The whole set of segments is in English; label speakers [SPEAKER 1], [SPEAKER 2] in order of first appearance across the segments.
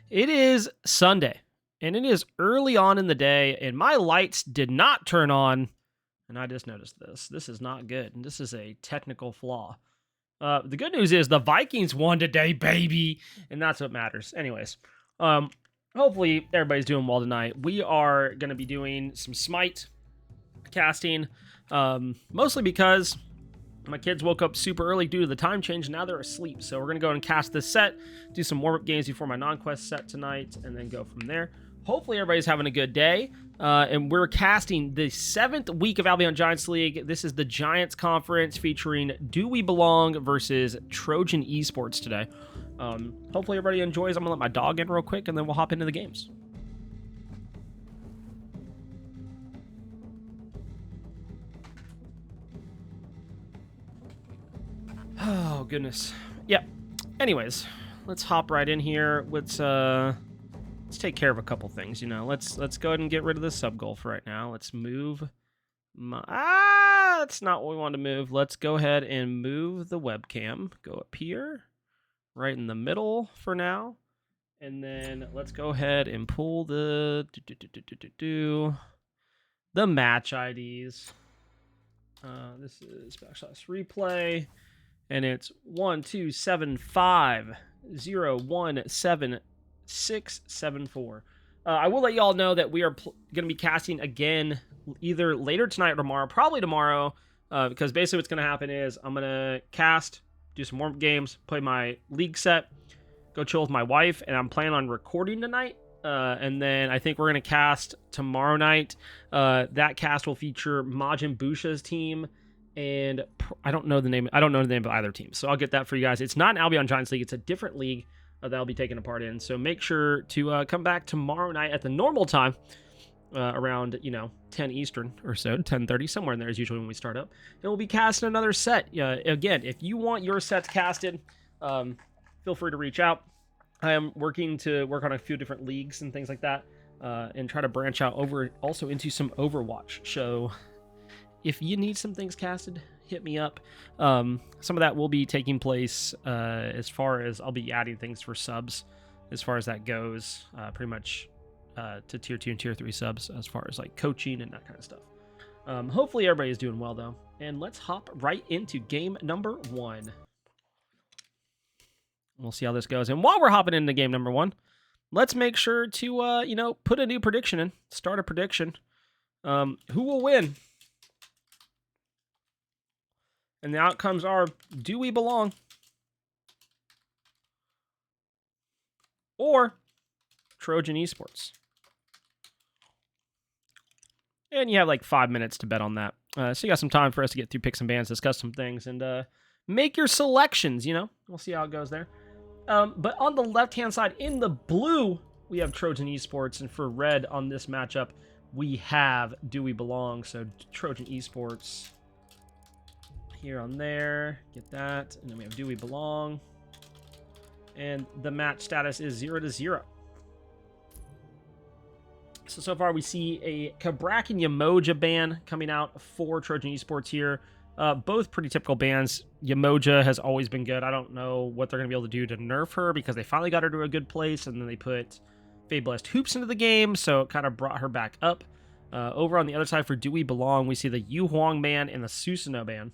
[SPEAKER 1] It is Sunday, and it is early on in the day, and my lights did not turn on, and I just noticed this. This is not good, and this is a technical flaw. The good news is the Vikings won today, baby, and that's what matters. Anyways, hopefully everybody's doing well tonight. We are going to be doing some Smite casting, mostly because my kids woke up super early due to the time change, and now they're asleep. So we're going to go and cast this set, do some warm-up games before my non-quest set tonight, and then go from there. Hopefully everybody's having a good day. And we're casting the 7th week of Albion Giants League. This is the Giants Conference featuring Do We Belong versus Trojan Esports today. Hopefully everybody enjoys. I'm going to let my dog in real quick, and then we'll hop into the games. Oh, goodness. Yep. Anyways, let's hop right in here. Let's take care of a couple things, Let's go ahead and get rid of the sub goal for right now. Let's move that's not what we want to move. Let's go ahead and move the webcam. Go up here, right in the middle for now. And then let's go ahead and pull the match IDs. This is backslash replay, and it's 12750176674. I will let y'all know that we are going to be casting again either later tonight or tomorrow, probably tomorrow, because basically what's going to happen is I'm going to cast, do some warm-up games, play my league set, go chill with my wife, and I'm planning on recording tonight. And then I think we're going to cast tomorrow night. That cast will feature Majin Busha's team, and I don't know the name of either team, so I'll get that for you guys. It's not an Albion Giants League. It's a different league that I'll be taking a part in, so make sure to come back tomorrow night at the normal time, around 10 Eastern or so, 10:30, somewhere in there is usually when we start up, and we'll be casting another set. Again, if you want your sets casted, feel free to reach out. I am working to work on a few different leagues and things like that, and try to branch out over also into some Overwatch. So if you need some things casted, hit me up. Some of that will be taking place as far as I'll be adding things for subs as far as that goes, pretty much to tier 2 and tier 3 subs as far as like coaching and that kind of stuff. Hopefully everybody is doing well though, and let's hop right into game number 1. We'll see how this goes. And while we're hopping into game number 1, let's make sure to put a new prediction in, start a prediction. Who will win? And the outcomes are, Do We Belong? Or Trojan Esports? And you have like 5 minutes to bet on that. So you got some time for us to get through picks and bans, discuss some things, and make your selections, We'll see how it goes there. But on the left-hand side, in the blue, we have Trojan Esports. And for red on this matchup, we have Do We Belong? So Trojan Esports here on there, get that, and then we have Do We Belong, and the match status is 0-0. So far we see a Kabrak and Yamoja ban coming out for Trojan Esports here. Both pretty typical bans. Yamoja has always been good. I don't know what they're going to be able to do to nerf her, because they finally got her to a good place, and then they put Fade Blessed Hoops into the game, so it kind of brought her back up. Over on the other side for Do We Belong, we see the Yu Huang ban and the Susanoo ban.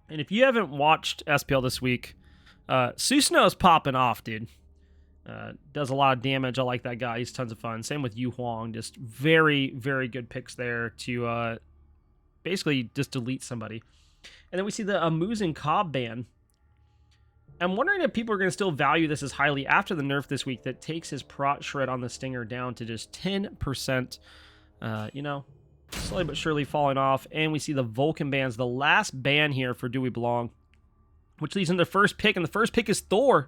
[SPEAKER 1] And if you haven't watched SPL this week, Susanoo is popping off, dude. Does a lot of damage. I like that guy. He's tons of fun. Same with Yu Huang. Just very, very good picks there to basically just delete somebody. And then we see the Amuzin Cobb ban. I'm wondering if people are going to still value this as highly after the nerf this week that takes his prot shred on the Stinger down to just 10%. Slowly but surely falling off. And we see the Vulcan bans, the last ban here for Do We Belong, which leads into the first pick, and the first pick is Thor.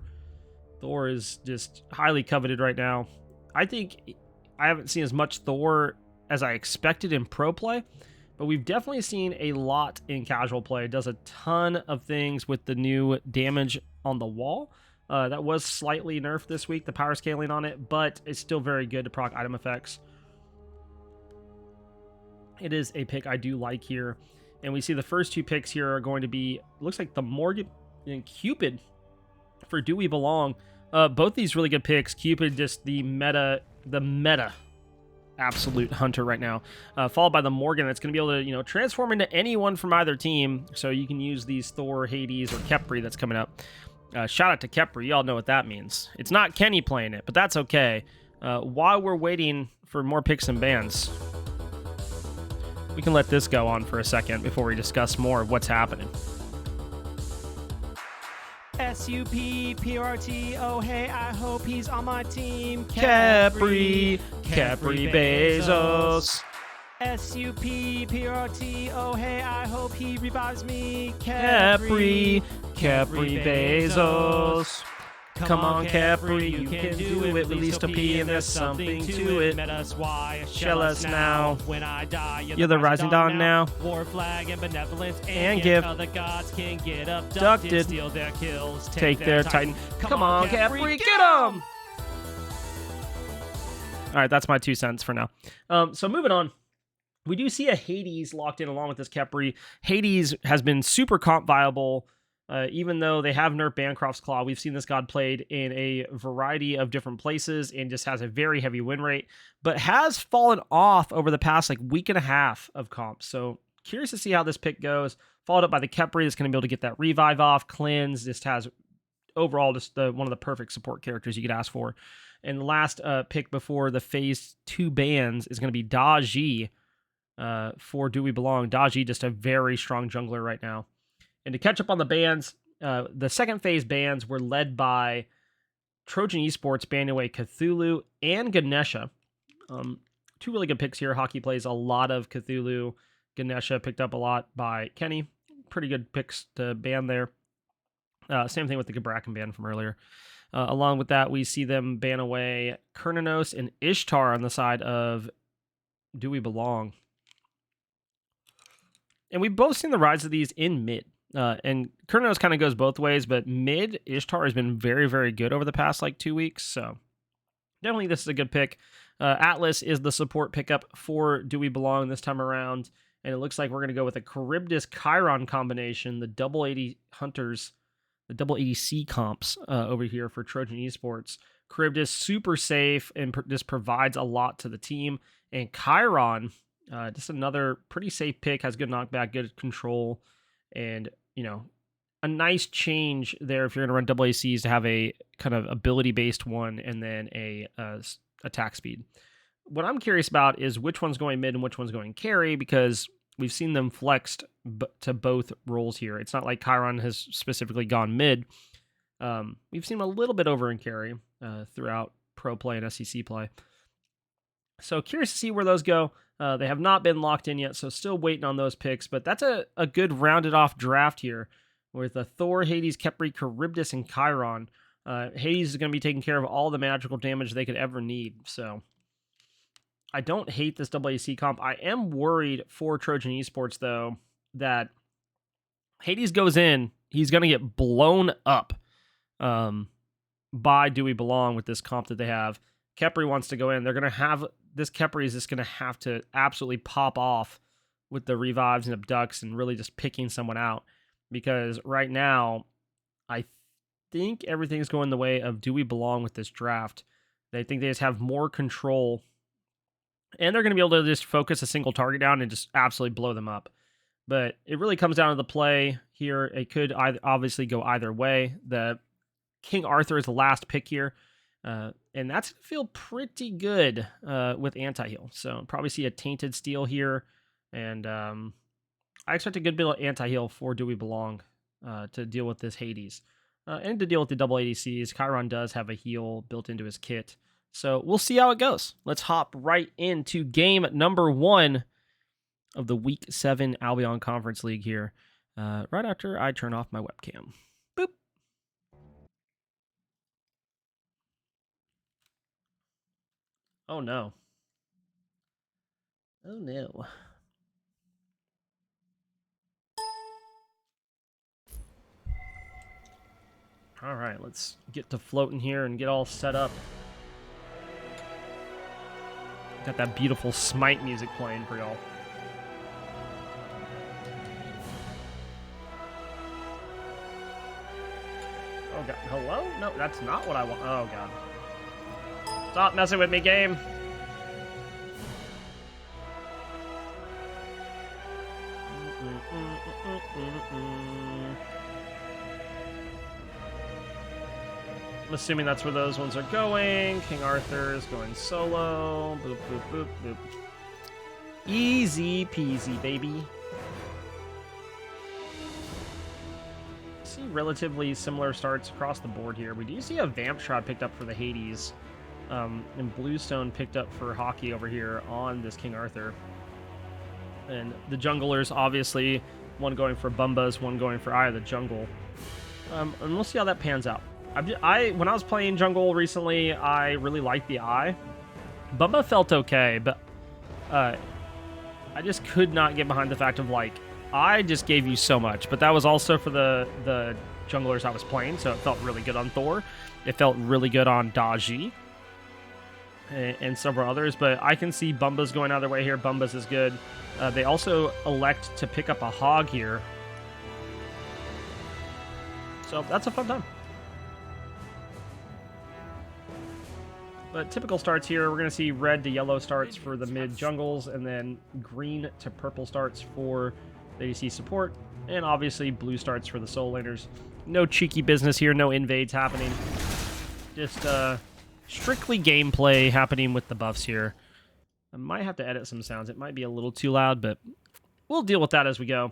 [SPEAKER 1] Thor is just highly coveted right now. I think I haven't seen as much Thor as I expected in pro play, but we've definitely seen a lot in casual play. It does a ton of things with the new damage on the wall. That was slightly nerfed this week, the power scaling on it, but it's still very good to proc item effects. It is a pick I do like here. And we see the first two picks here are going to be, looks like the Morgan and Cupid for Do We Belong. Both these really good picks. Cupid, just the meta absolute hunter right now, followed by the Morgan that's going to be able to, you know, transform into anyone from either team. So you can use these Thor, Hades, or Kepri that's coming up. Shout out to Kepri. Y'all know what that means. It's not Kenny playing it, but that's okay. While we're waiting for more picks and bans, we can let this go on for a second before we discuss more of what's happening.
[SPEAKER 2] SUPPRT, oh hey, I hope he's on my team.
[SPEAKER 1] Kepri Bezos.
[SPEAKER 2] SUPPRT, oh hey, I hope he revives me.
[SPEAKER 1] Kepri Bezos. Come on, Kepri, you can do it. Release to P and there's something to it.
[SPEAKER 2] Met us, why?
[SPEAKER 1] Shell us now.
[SPEAKER 2] When I die,
[SPEAKER 1] you're the rising dawn now.
[SPEAKER 2] War flag and benevolence
[SPEAKER 1] and give.
[SPEAKER 2] Other gods can get abducted, steal their kills,
[SPEAKER 1] take their titan. Come on, Kepri, get him! All right, that's my 2 cents for now. So moving on. We do see a Hades locked in along with this Kepri. Hades has been super comp viable. Even though they have nerfed Bancroft's Claw, we've seen this god played in a variety of different places and just has a very heavy win rate, but has fallen off over the past like week and a half of comps. So curious to see how this pick goes. Followed up by the Kepri that's going to be able to get that revive off, cleanse. Just has overall just one of the perfect support characters you could ask for. And the last pick before the phase 2 bans is going to be Daji for Do We Belong. Daji, just a very strong jungler right now. And to catch up on the bans, the second phase bans were led by Trojan Esports banning away Cthulhu and Ganesha. 2 really good picks here. Hockey plays a lot of Cthulhu. Ganesha picked up a lot by Kenny. Pretty good picks to ban there. Same thing with the Gabrakan ban from earlier. Along with that, we see them ban away Kernanos and Ishtar on the side of Do We Belong. And we've both seen the rise of these in mid. And Kernos kind of goes both ways, but mid, Ishtar has been very, very good over the past like 2 weeks. So definitely this is a good pick. Atlas is the support pickup for Do We Belong this time around. And it looks like we're going to go with a Charybdis Chiron combination, the double 80 Hunters, the double 80C comps over here for Trojan Esports. Charybdis super safe and just provides a lot to the team. And Chiron, just another pretty safe pick, has good knockback, good control. And, you know, a nice change there if you're going to run double ACs to have a kind of ability-based one and then a attack speed. What I'm curious about is which one's going mid and which one's going carry, because we've seen them flexed to both roles here. It's not like Chiron has specifically gone mid. We've seen him a little bit over in carry throughout pro play and SEC play. So curious to see where those go. They have not been locked in yet, so still waiting on those picks. But that's a good rounded off draft here with a Thor, Hades, Kepri, Charybdis, and Chiron. Hades is going to be taking care of all the magical damage they could ever need. So I don't hate this WAC comp. I am worried for Trojan Esports, though, that Hades goes in, he's going to get blown up by Do We Belong with this comp that they have. Kepri wants to go in. They're going to have... This Kepri is just going to have to absolutely pop off with the revives and abducts and really just picking someone out. Because right now, I think everything's going the way of Do We Belong with this draft. They think they just have more control. And they're going to be able to just focus a single target down and just absolutely blow them up. But it really comes down to the play here. It could obviously go either way. The King Arthur is the last pick here. And that's going to feel pretty good with anti-heal. So probably see a Tainted Steel here. And I expect a good bit of anti-heal for Do We Belong to deal with this Hades. And to deal with the double ADCs. Chiron does have a heal built into his kit. So we'll see how it goes. Let's hop right into game number 1 of the Week 7 Albion Conference League here. Right after I turn off my webcam. Boop. Oh no. Oh no. All right, let's get to floating here and get all set up. Got that beautiful Smite music playing for y'all. Oh god. Hello? No, that's not what I want. Oh god. Stop messing with me, game. I'm assuming that's where those ones are going. King Arthur is going solo. Boop, boop, boop, boop. Easy peasy, baby. See relatively similar starts across the board here. We do see a Vamp Shroud picked up for the Hades. And Bluestone picked up for Hockey over here on this King Arthur. And the junglers, obviously, one going for Bumbas, one going for Eye of the Jungle. And we'll see how that pans out. When I was playing jungle recently, I really liked the Eye. Bumba felt okay, but I just could not get behind the fact of, like, I just gave you so much. But that was also for the junglers I was playing, so it felt really good on Thor. It felt really good on Daji and several others, but I can see Bumbas going either way here. Bumbas is good. They also elect to pick up a Hog here. So that's a fun time. But typical starts here, we're going to see red to yellow starts for the mid jungles, and then green to purple starts for the ADC support, and obviously blue starts for the solo laners. No cheeky business here, no invades happening. Just strictly gameplay happening with the buffs here. I might have to edit some sounds. It might be a little too loud, but we'll deal with that as we go.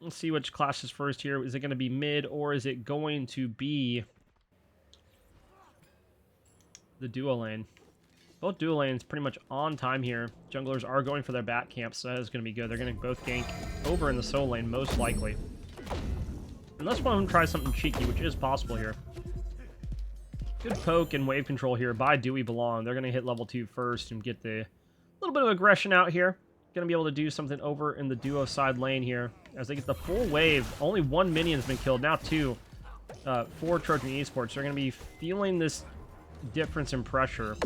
[SPEAKER 1] Let's see which clashes first here. Is it going to be mid, or is it going to be the duo lane? Both duo lanes pretty much on time here. Junglers are going for their bat camps, so that is going to be good. They're going to both gank over in the solo lane, most likely. Unless one of them tries something cheeky, which is possible here. Good poke and wave control here by Do We Belong. They're going to hit level 2 first and get the little bit of aggression out here. Going to be able to do something over in the duo side lane here. As they get the full wave, only one minion has been killed, now 2 for Trojan Esports. They're going to be feeling this difference in pressure.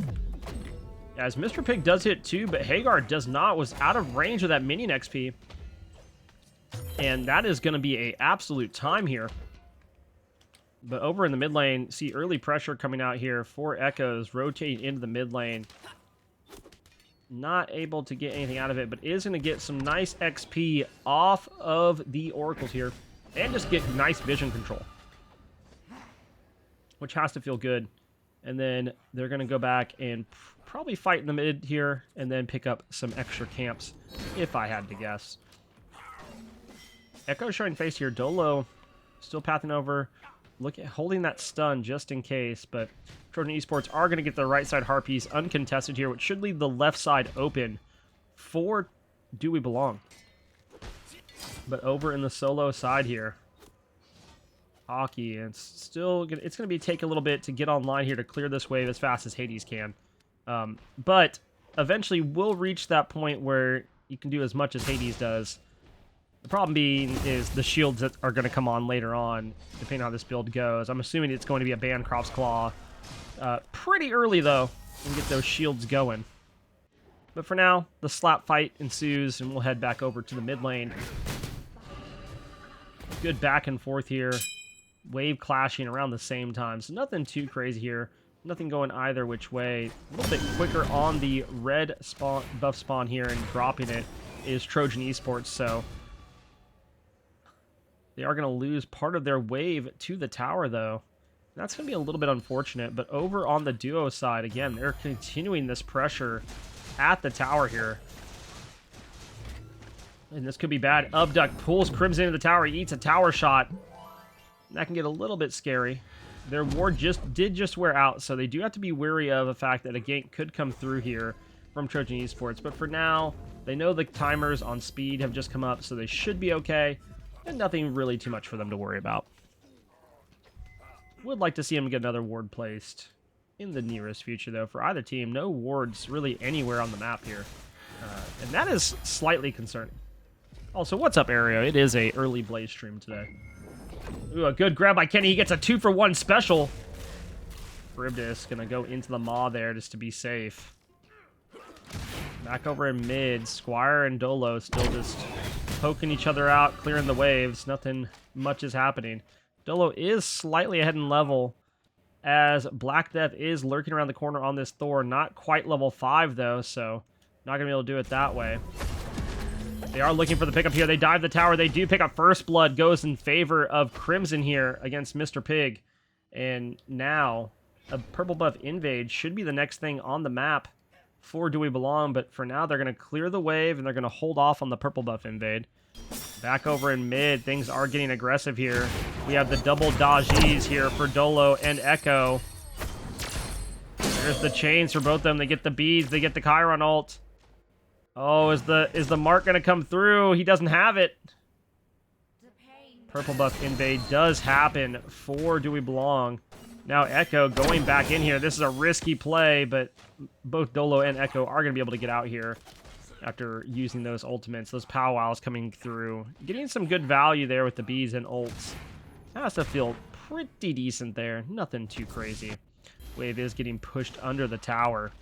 [SPEAKER 1] As Mr. Pig does hit 2, but Hagar does not, was out of range of that minion XP. And that is going to be an absolute time here. But over in the mid lane, see early pressure coming out here for Echoes, rotating into the mid lane. Not able to get anything out of it, but is going to get some nice XP off of the Oracles here. And just get nice vision control, which has to feel good. And then they're going to go back and probably fight in the mid here, and then pick up some extra camps, if I had to guess. Echo showing face here. Dolo still pathing over. Look at holding that stun just in case, but Trojan Esports are going to get the right side Harpies uncontested here, which should leave the left side open for Do We Belong. But over in the solo side here, Hockey, and it's going to be take a little bit to get online here to clear this wave as fast as Hades can. But eventually we'll reach that point where you can do as much as Hades does. The problem being is the shields that are going to come on later on, depending on how this build goes. I'm assuming it's going to be a Bancroft's Claw pretty early, though, and get those shields going. But for now, the slap fight ensues, and we'll head back over to the mid lane. Good back and forth here. Wave clashing around the same time, so nothing too crazy here. Nothing going either which way. A little bit quicker on the red spawn, buff spawn here, and dropping it is Trojan Esports, so they are going to lose part of their wave to the tower, though. That's going to be a little bit unfortunate, but over on the duo side, again, they're continuing this pressure at the tower here. And this could be bad. Ubduck pulls Crimson into the tower. He eats a tower shot. That can get a little bit scary. Their ward did just wear out, so they do have to be wary of the fact that a gank could come through here from Trojan Esports. But for now, they know the timers on speed have just come up, so they should be okay. And nothing really too much for them to worry about. Would like to see them get another ward placed in the nearest future, though. For either team, no wards really anywhere on the map here. And that is slightly concerning. Also, what's up, Aereo? It is a early Blaze stream today. Ooh, a good grab by Kenny. He gets a 2-for-1 special. Charybdis going to go into the maw there just to be safe. Back over in mid. Squire and Dolo still just poking each other out, clearing the waves. Nothing much is happening. Dolo is slightly ahead in level, as Black Death is lurking around the corner on this Thor. Not quite level 5, though, so not going to be able to do it that way. They are looking for the pickup here. They dive the tower. They do pick up First Blood. Goes in favor of Crimson here against Mr. Pig. And now, a purple buff invade should be the next thing on the map for Do We Belong. But for now, they're going to clear the wave, and they're going to hold off on the purple buff invade. Back over in mid, things are getting aggressive here. We have the double dodges here for Dolo and Echo. There's the chains for both of them. They get the beads. They get the Chiron ult. Oh, is the mark going to come through? He doesn't have it. Purple buff invade does happen for Do We Belong. Now Echo going back in here. This is a risky play, but both Dolo and Echo are going to be able to get out here after using those ultimates, those powwows coming through. Getting some good value there with the bees and ults. That has to feel pretty decent there. Nothing too crazy. Wave is getting pushed under the tower.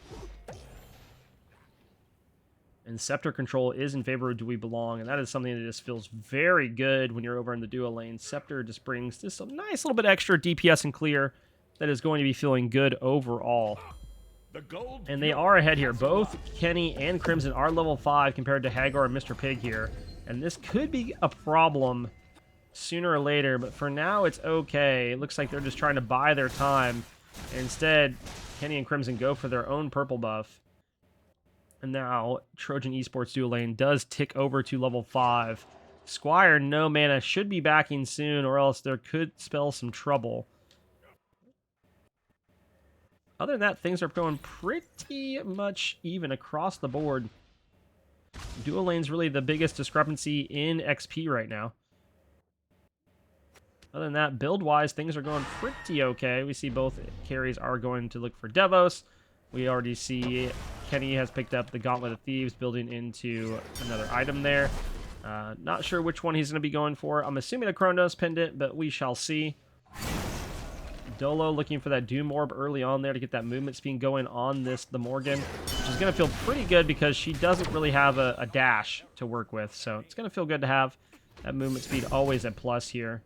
[SPEAKER 1] And Scepter control is in favor of Do We Belong, and that is something that just feels very good when you're over in the duo lane. Scepter just brings just a nice little bit extra DPS and clear that is going to be feeling good overall. And they are ahead here. Both Kenny and Crimson are level 5 compared to Hagar and Mr. Pig here. And this could be a problem sooner or later, but for now it's okay. It looks like they're just trying to buy their time. Instead, Kenny and Crimson go for their own purple buff. And now, Trojan Esports duo lane does tick over to level 5. Squire, no mana, should be backing soon, or else there could spell some trouble. Other than that, things are going pretty much even across the board. Duo lane's really the biggest discrepancy in XP right now. Other than that, build-wise, things are going pretty okay. We see both carries are going to look for Devos. We already see Kenny has picked up the Gauntlet of Thieves, building into another item there. Not sure which one he's going to be going for. I'm assuming a Chronos Pendant, but we shall see. Dolo looking for that Doom Orb early on there to get that movement speed going on the Morgan, which is going to feel pretty good because she doesn't really have a dash to work with. So it's going to feel good to have that movement speed always a plus here.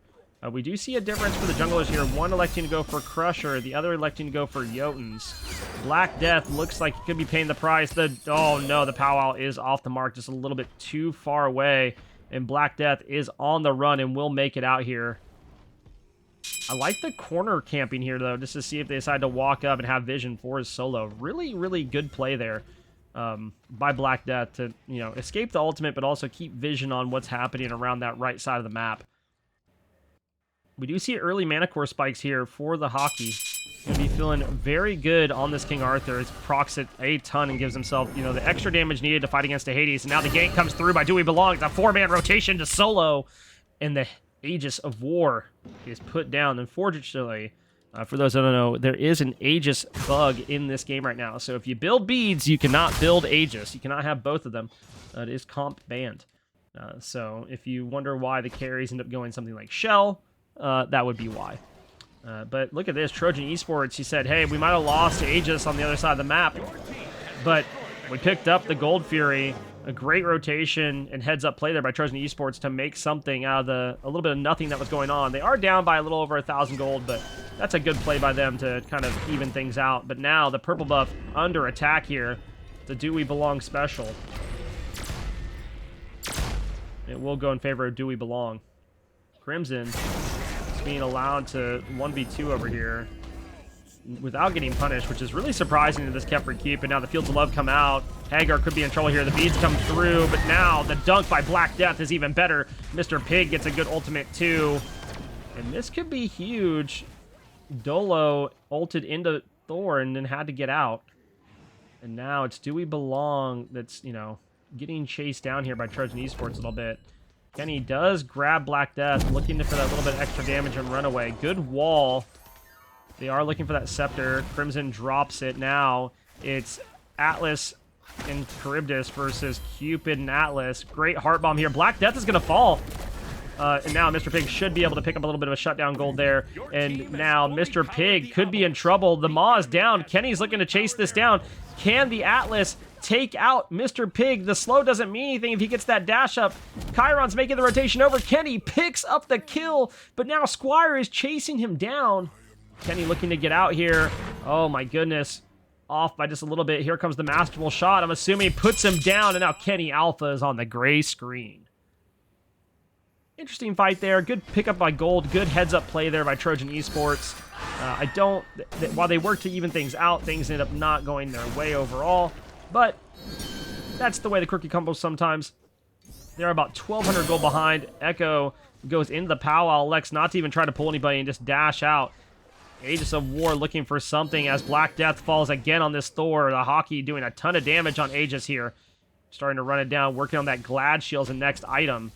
[SPEAKER 1] We do see a difference for the junglers here. One electing to go for Crusher, the other electing to go for Jotuns. Black Death looks like he could be paying the price. Oh no, the powwow is off the mark, just a little bit too far away. And Black Death is on the run and will make it out here. I like the corner camping here, though, just to see if they decide to walk up and have vision for his solo. Really, really good play there by Black Death to, escape the ultimate, but also keep vision on what's happening around that right side of the map. We do see early mana core spikes here for the hockey. Going to be feeling very good on this King Arthur. He procs it a ton and gives himself, the extra damage needed to fight against a Hades. And now the gank comes through by Do We Belong. It's a 4-man rotation to solo. And the Aegis of War is put down. Unfortunately, for those that don't know, there is an Aegis bug in this game right now. So if you build beads, you cannot build Aegis. You cannot have both of them. It is comp banned. So if you wonder why the carries end up going something like Shell, that would be why. But look at this. Trojan Esports, he said, hey, we might have lost to Aegis on the other side of the map, but we picked up the Gold Fury. A great rotation and heads-up play there by Trojan Esports to make something out of a little bit of nothing that was going on. They are down by a little over 1,000 gold, but that's a good play by them to kind of even things out. But now the purple buff under attack here. The Do We Belong special. It will go in favor of Do We Belong. Crimson being allowed to 1v2 over here without getting punished, which is really surprising to this Kefri keep. And now the Fields of Love come out. Hagar could be in trouble here. The beads come through, but now the dunk by Black Death is even better. Mr. Pig gets a good ultimate too. And this could be huge. Dolo ulted into Thor and then had to get out. And now it's Do We Belong that's, getting chased down here by Trojan Esports a little bit. Kenny does grab Black Death, looking for that little bit of extra damage and run away. Good wall. They are looking for that Scepter. Crimson drops it now. It's Atlas and Charybdis versus Cupid and Atlas. Great heart bomb here. Black Death is going to fall. And now Mr. Pig should be able to pick up a little bit of a shutdown gold there. And now Mr. Pig could be in trouble. The Maw is down. Kenny's looking to chase this down. Can the Atlas take out Mr. Pig. The slow doesn't mean anything if he gets that dash up. Chiron's making the rotation over. Kenny picks up the kill, but now Squire is chasing him down. Kenny looking to get out here. Oh my goodness. Off by just a little bit. Here comes the masterful shot. I'm assuming he puts him down, and now Kenny Alpha is on the gray screen. Interesting fight there. Good pickup by Gold. Good heads-up play there by Trojan Esports. While they work to even things out, things end up not going their way overall. But that's the way the cookie crumbles sometimes. They're about 1,200 gold behind. Echo goes into the powwow. Elects not to even try to pull anybody and just dash out. Aegis of War looking for something as Black Death falls again on this Thor. The Hockey doing a ton of damage on Aegis here. Starting to run it down, working on that Glad Shield as the next item.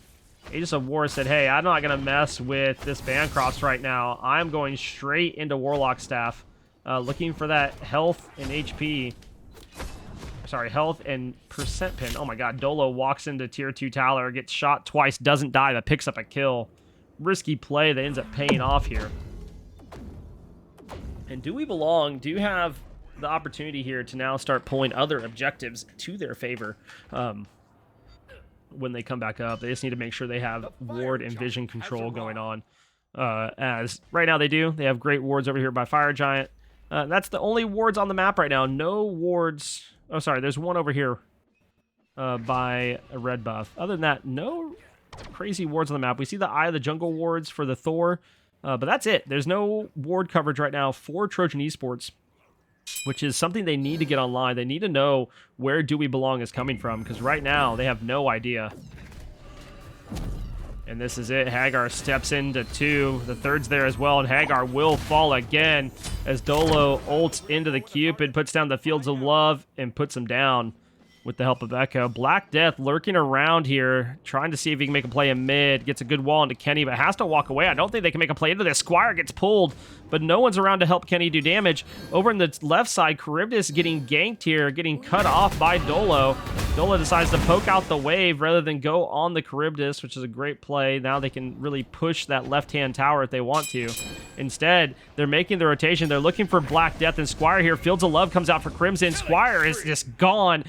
[SPEAKER 1] Aegis of War said, hey, I'm not going to mess with this Bancroft right now. I'm going straight into Warlock Staff. Looking for that health and HP. Sorry, health and percent pin. Oh my god, Dolo walks into tier 2 Taler, gets shot twice, doesn't die, but picks up a kill. Risky play that ends up paying off here. And Do We Belong do have the opportunity here to now start pulling other objectives to their favor when they come back up. They just need to make sure they have ward and vision control going on. As right now they do. They have great wards over here by Fire Giant. That's the only wards on the map right now. No wards. Oh, sorry. There's one over here by a red buff. Other than that, no crazy wards on the map. We see the Eye of the Jungle wards for the Thor. But that's it. There's no ward coverage right now for Trojan Esports, which is something they need to get online. They need to know where Do We Belong is coming from, because right now they have no idea. And this is it. Hagar steps into 2. The third's there as well, and Hagar will fall again as Dolo ults into the Cupid, puts down the Fields of Love, and puts him down with the help of Echo. Black Death lurking around here, trying to see if he can make a play in mid. Gets a good wall into Kenny, but has to walk away. I don't think they can make a play into this. Squire gets pulled, but no one's around to help Kenny do damage. Over in the left side, Charybdis getting ganked here, getting cut off by Dolo. Dolo decides to poke out the wave rather than go on the Charybdis, which is a great play. Now they can really push that left-hand tower if they want to. Instead, they're making the rotation. They're looking for Black Death and Squire here. Fields of Love comes out for Crimson. Squire is just gone.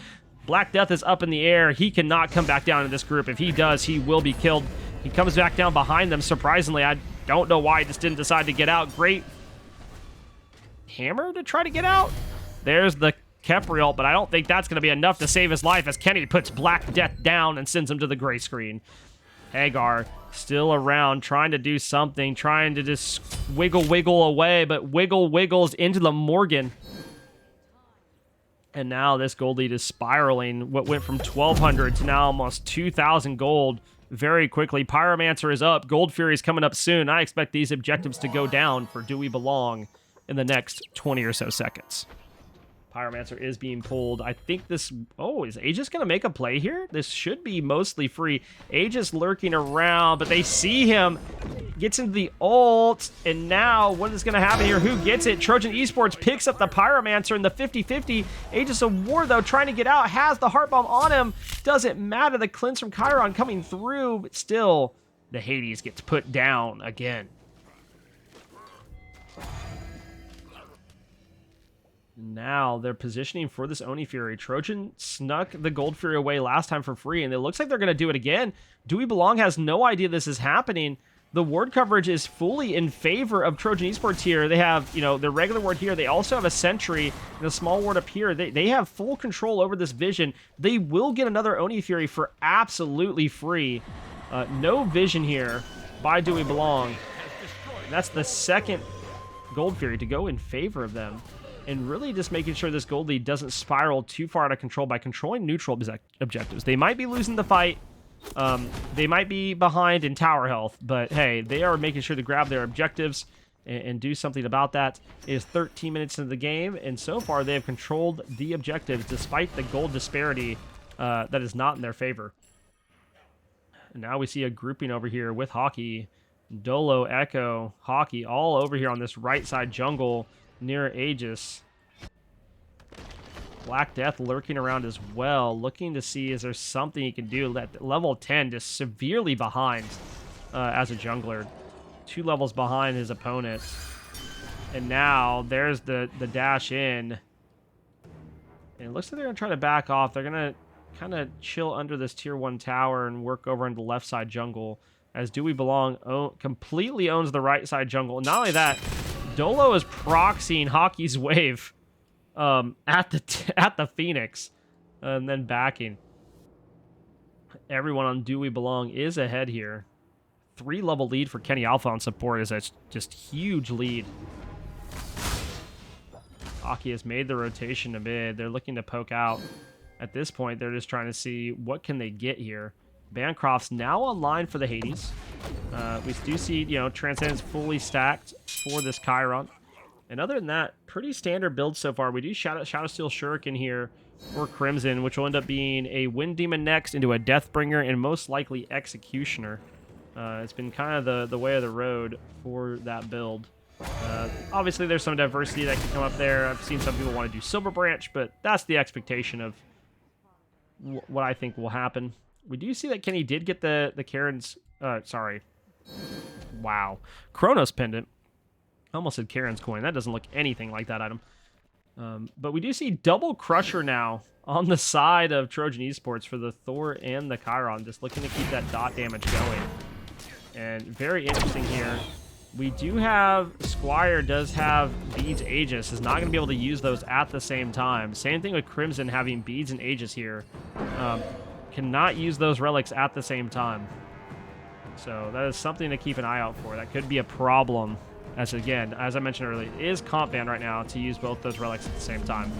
[SPEAKER 1] Black Death is up in the air. He cannot come back down in this group. If he does, he will be killed. He comes back down behind them. Surprisingly, I don't know why he just didn't decide to get out. Great hammer to try to get out. There's the Kepri ult, but I don't think that's going to be enough to save his life as Kenny puts Black Death down and sends him to the gray screen. Hagar still around, trying to do something, trying to just wiggle away, but wiggles into the Morgan. And now this gold lead is spiraling. What went from 1,200 to now almost 2,000 gold very quickly. Pyromancer is up. Gold Fury is coming up soon. I expect these objectives to go down for Do We Belong in the next 20 or so seconds. Pyromancer is being pulled. I think this... Oh, is Aegis going to make a play here? This should be mostly free. Aegis lurking around, but they see him. Gets into the ult, and now what is going to happen here? Who gets it? Trojan Esports picks up the Pyromancer in the 50-50. Aegis of War, though, trying to get out. Has the Heart Bomb on him. Doesn't matter. The cleanse from Chiron coming through, but still, the Hades gets put down again. Now they're positioning for this Oni Fury. Trojan snuck the Gold Fury away last time for free, and it looks like they're going to do it again. Do We Belong has no idea this is happening. The ward coverage is fully in favor of Trojan Esports here. They have, you know, their regular ward here. They also have a sentry and a small ward up here. They have full control over this vision. They will get another Oni Fury for absolutely free. No vision here by Do We Belong. And that's the second Gold Fury to go in favor of them. And really just making sure this gold lead doesn't spiral too far out of control by controlling neutral objectives. They might be losing the fight. They might be behind in tower health, but hey, they are making sure to grab their objectives and do something about that. It is 13 minutes into the game, and so far they have controlled the objectives despite the gold disparity that is not in their favor. And now we see a grouping over here with Hockey, Dolo, Echo, Hockey, all over here on this right side jungle near Aegis. Black Death lurking around as well, looking to see is there something he can do. Level 10 just severely behind as a jungler. 2 levels behind his opponent. And now there's the dash in. And it it looks like they're going to try to back off. They're going to kind of chill under this tier 1 tower and work over into the left side jungle, as Do We Belong completely owns the right side jungle. And not only that, Dolo is proxying Hockey's wave at the Phoenix, and then backing. Everyone on Do We Belong is ahead here. 3-level lead for Kenny Alpha on support is a just huge lead. Hockey has made the rotation to mid. They're looking to poke out. At this point, they're just trying to see what can they get here. Bancroft's now online for the Hades. We do see, Transcendence fully stacked for this Chiron. And other than that, pretty standard build so far. We do Shadow Steel Shuriken here for Crimson, which will end up being a Wind Demon next into a Deathbringer and most likely Executioner. It's been kind of the way of the road for that build. Obviously, there's some diversity that can come up there. I've seen some people want to do Silver Branch, but that's the expectation of what I think will happen. We do see that Kenny did get the Karen's... Wow. Chronos Pendant. I almost said Karen's coin. That doesn't look anything like that item. But we do see double Crusher now on the side of Trojan Esports for the Thor and the Chiron, just looking to keep that dot damage going. And very interesting here. We do have... Squire does have Beads Aegis. Is not going to be able to use those at the same time. Same thing with Crimson having Beads and Aegis here. Cannot use those relics at the same time. So that is something to keep an eye out for. That could be a problem. As again, as I mentioned earlier, it is comp ban right now to use both those relics at the same time.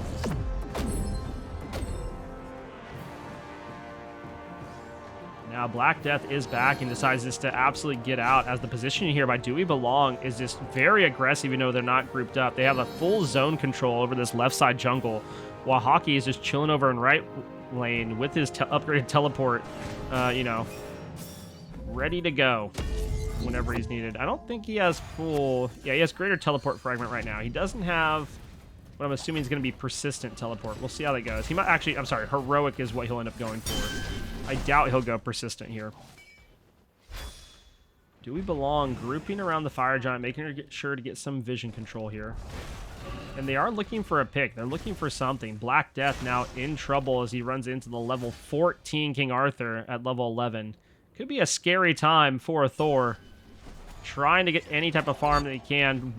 [SPEAKER 1] Now Black Death is back and decides just to absolutely get out, as the positioning here by Do We Belong is just very aggressive, even though they're not grouped up. They have a full zone control over this left side jungle, while Hockey is just chilling over in right lane with his upgraded teleport, ready to go whenever he's needed. I don't think he has full... Yeah, he has greater teleport fragment right now. He doesn't have what I'm assuming is going to be persistent teleport. We'll see how that goes. He might actually... I'm sorry, heroic is what he'll end up going for. I doubt he'll go persistent here. Do We Belong grouping around the Fire Giant, making sure to get some vision control here. And they are looking for a pick. They're looking for something. Black Death now in trouble as he runs into the level 14 King Arthur at level 11. Could be a scary time for a Thor. Trying to get any type of farm that he can.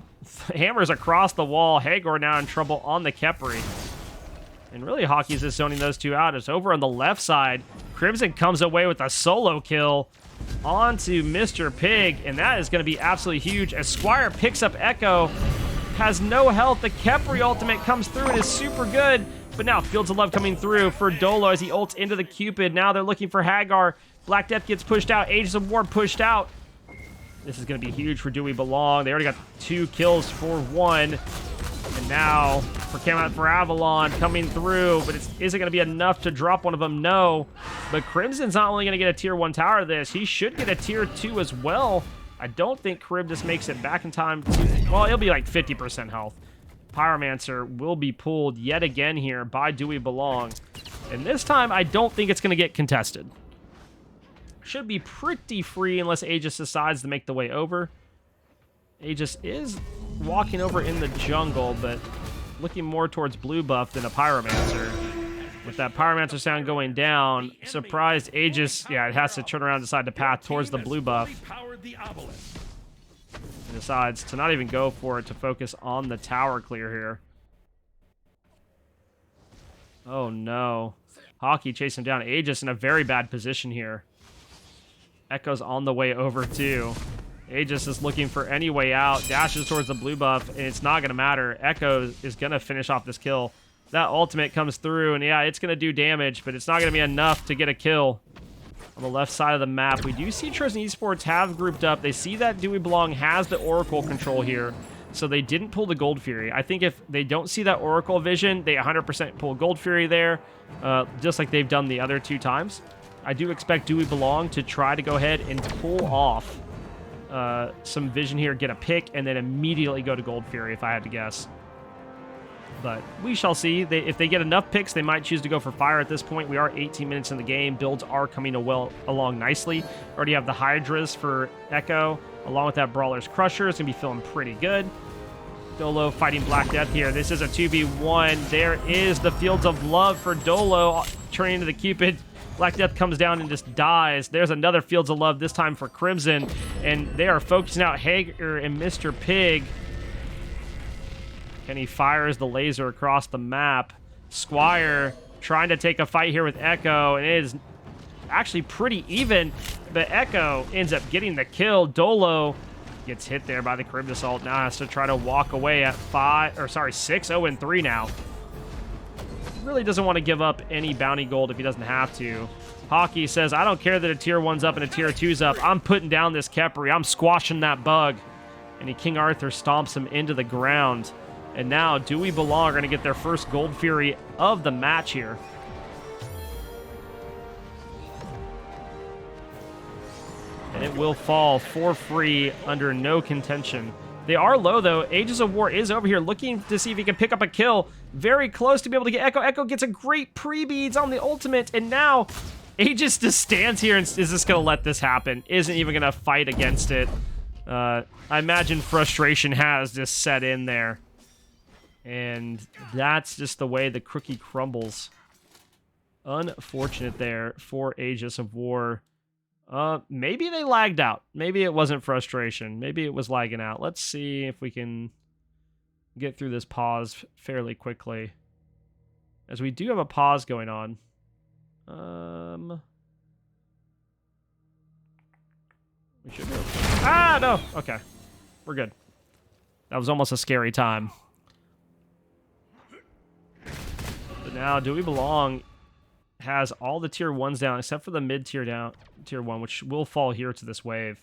[SPEAKER 1] Hammers across the wall. Hagar now in trouble on the Kepri. And really, Hockey's just zoning those two out. It's over on the left side. Crimson comes away with a solo kill onto Mr. Pig. And that is going to be absolutely huge. As Squire picks up Echo. Has no health. The Kepri ultimate comes through and is super good. But now Fields of Love coming through for Dolo as he ults into the Cupid. Now they're looking for Hagar. Black Death gets pushed out. Ages of War pushed out. This is going to be huge for Do We Belong. They already got 2 kills for 1. And now for Avalon coming through. But is it going to be enough to drop one of them? No. But Crimson's not only going to get a tier 1 tower this. He should get a tier 2 as well. I don't think Charybdis makes it back in time. Well, it'll be like 50% health. Pyromancer will be pulled yet again here by Do We Belong. And this time, I don't think it's going to get contested. Should be pretty free unless Aegis decides to make the way over. Aegis is walking over in the jungle, but looking more towards blue buff than a Pyromancer. With that Pyromancer sound going down, surprised Aegis, yeah, it has to turn around and decide to path towards the blue buff. And decides to not even go for it, to focus on the tower clear here. Oh no. Hockey chasing down Aegis in a very bad position here. Echo's on the way over too. Aegis is looking for any way out, dashes towards the blue buff, and it's not going to matter. Echo is going to finish off this kill. That ultimate comes through, and yeah, it's going to do damage, but it's not going to be enough to get a kill. On the left side of the map, we do see Trojan Esports have grouped up. They see that Do We Belong has the Oracle control here, so they didn't pull the Gold Fury. I think if they don't see that Oracle vision, they 100% pull Gold Fury there, just like they've done the other 2 times. I do expect Do We Belong to try to go ahead and pull off some vision here, get a pick, and then immediately go to Gold Fury, if I had to guess. But we shall see. If they get enough picks, they might choose to go for fire at this point. We are 18 minutes in the game. Builds are coming along nicely. Already have the Hydras for Echo, along with that Brawler's Crusher. It's going to be feeling pretty good. Dolo fighting Black Death here. This is a 2v1. There is the Fields of Love for Dolo, turning into the Cupid. Black Death comes down and just dies. There's another Fields of Love, this time for Crimson, and they are focusing out Hager and Mr. Pig. Kenny fires the laser across the map. Squire trying to take a fight here with Echo, and it is actually pretty even, but Echo ends up getting the kill. Dolo gets hit there by the Carib Assault. Now has to try to walk away at 6-0-3 now. Really doesn't want to give up any bounty gold if he doesn't have to. Hockey says, I don't care that a tier 1's up and a tier 2's up. I'm putting down this Khepri. I'm squashing that bug. And King Arthur stomps him into the ground. And now Do We Belong are going to get their first Gold Fury of the match here. And it will fall for free under no contention. They are low, though. Ages of War is over here looking to see if he can pick up a kill. Very close to be able to get Echo. Echo gets a great pre-beads on the ultimate, and now Aegis just stands here and is just going to let this happen. Isn't even going to fight against it. I imagine frustration has just set in there. And that's just the way the cookie crumbles. Unfortunate there for Aegis of War. Maybe they lagged out. Maybe it wasn't frustration. Maybe it was lagging out. Let's see if we can get through this pause fairly quickly, as we do have a pause going on. We should be able to... no. Okay. We're good. That was almost a scary time. But now, Do We Belong has all the tier 1s down, except for the mid-tier down, tier 1, which will fall here to this wave.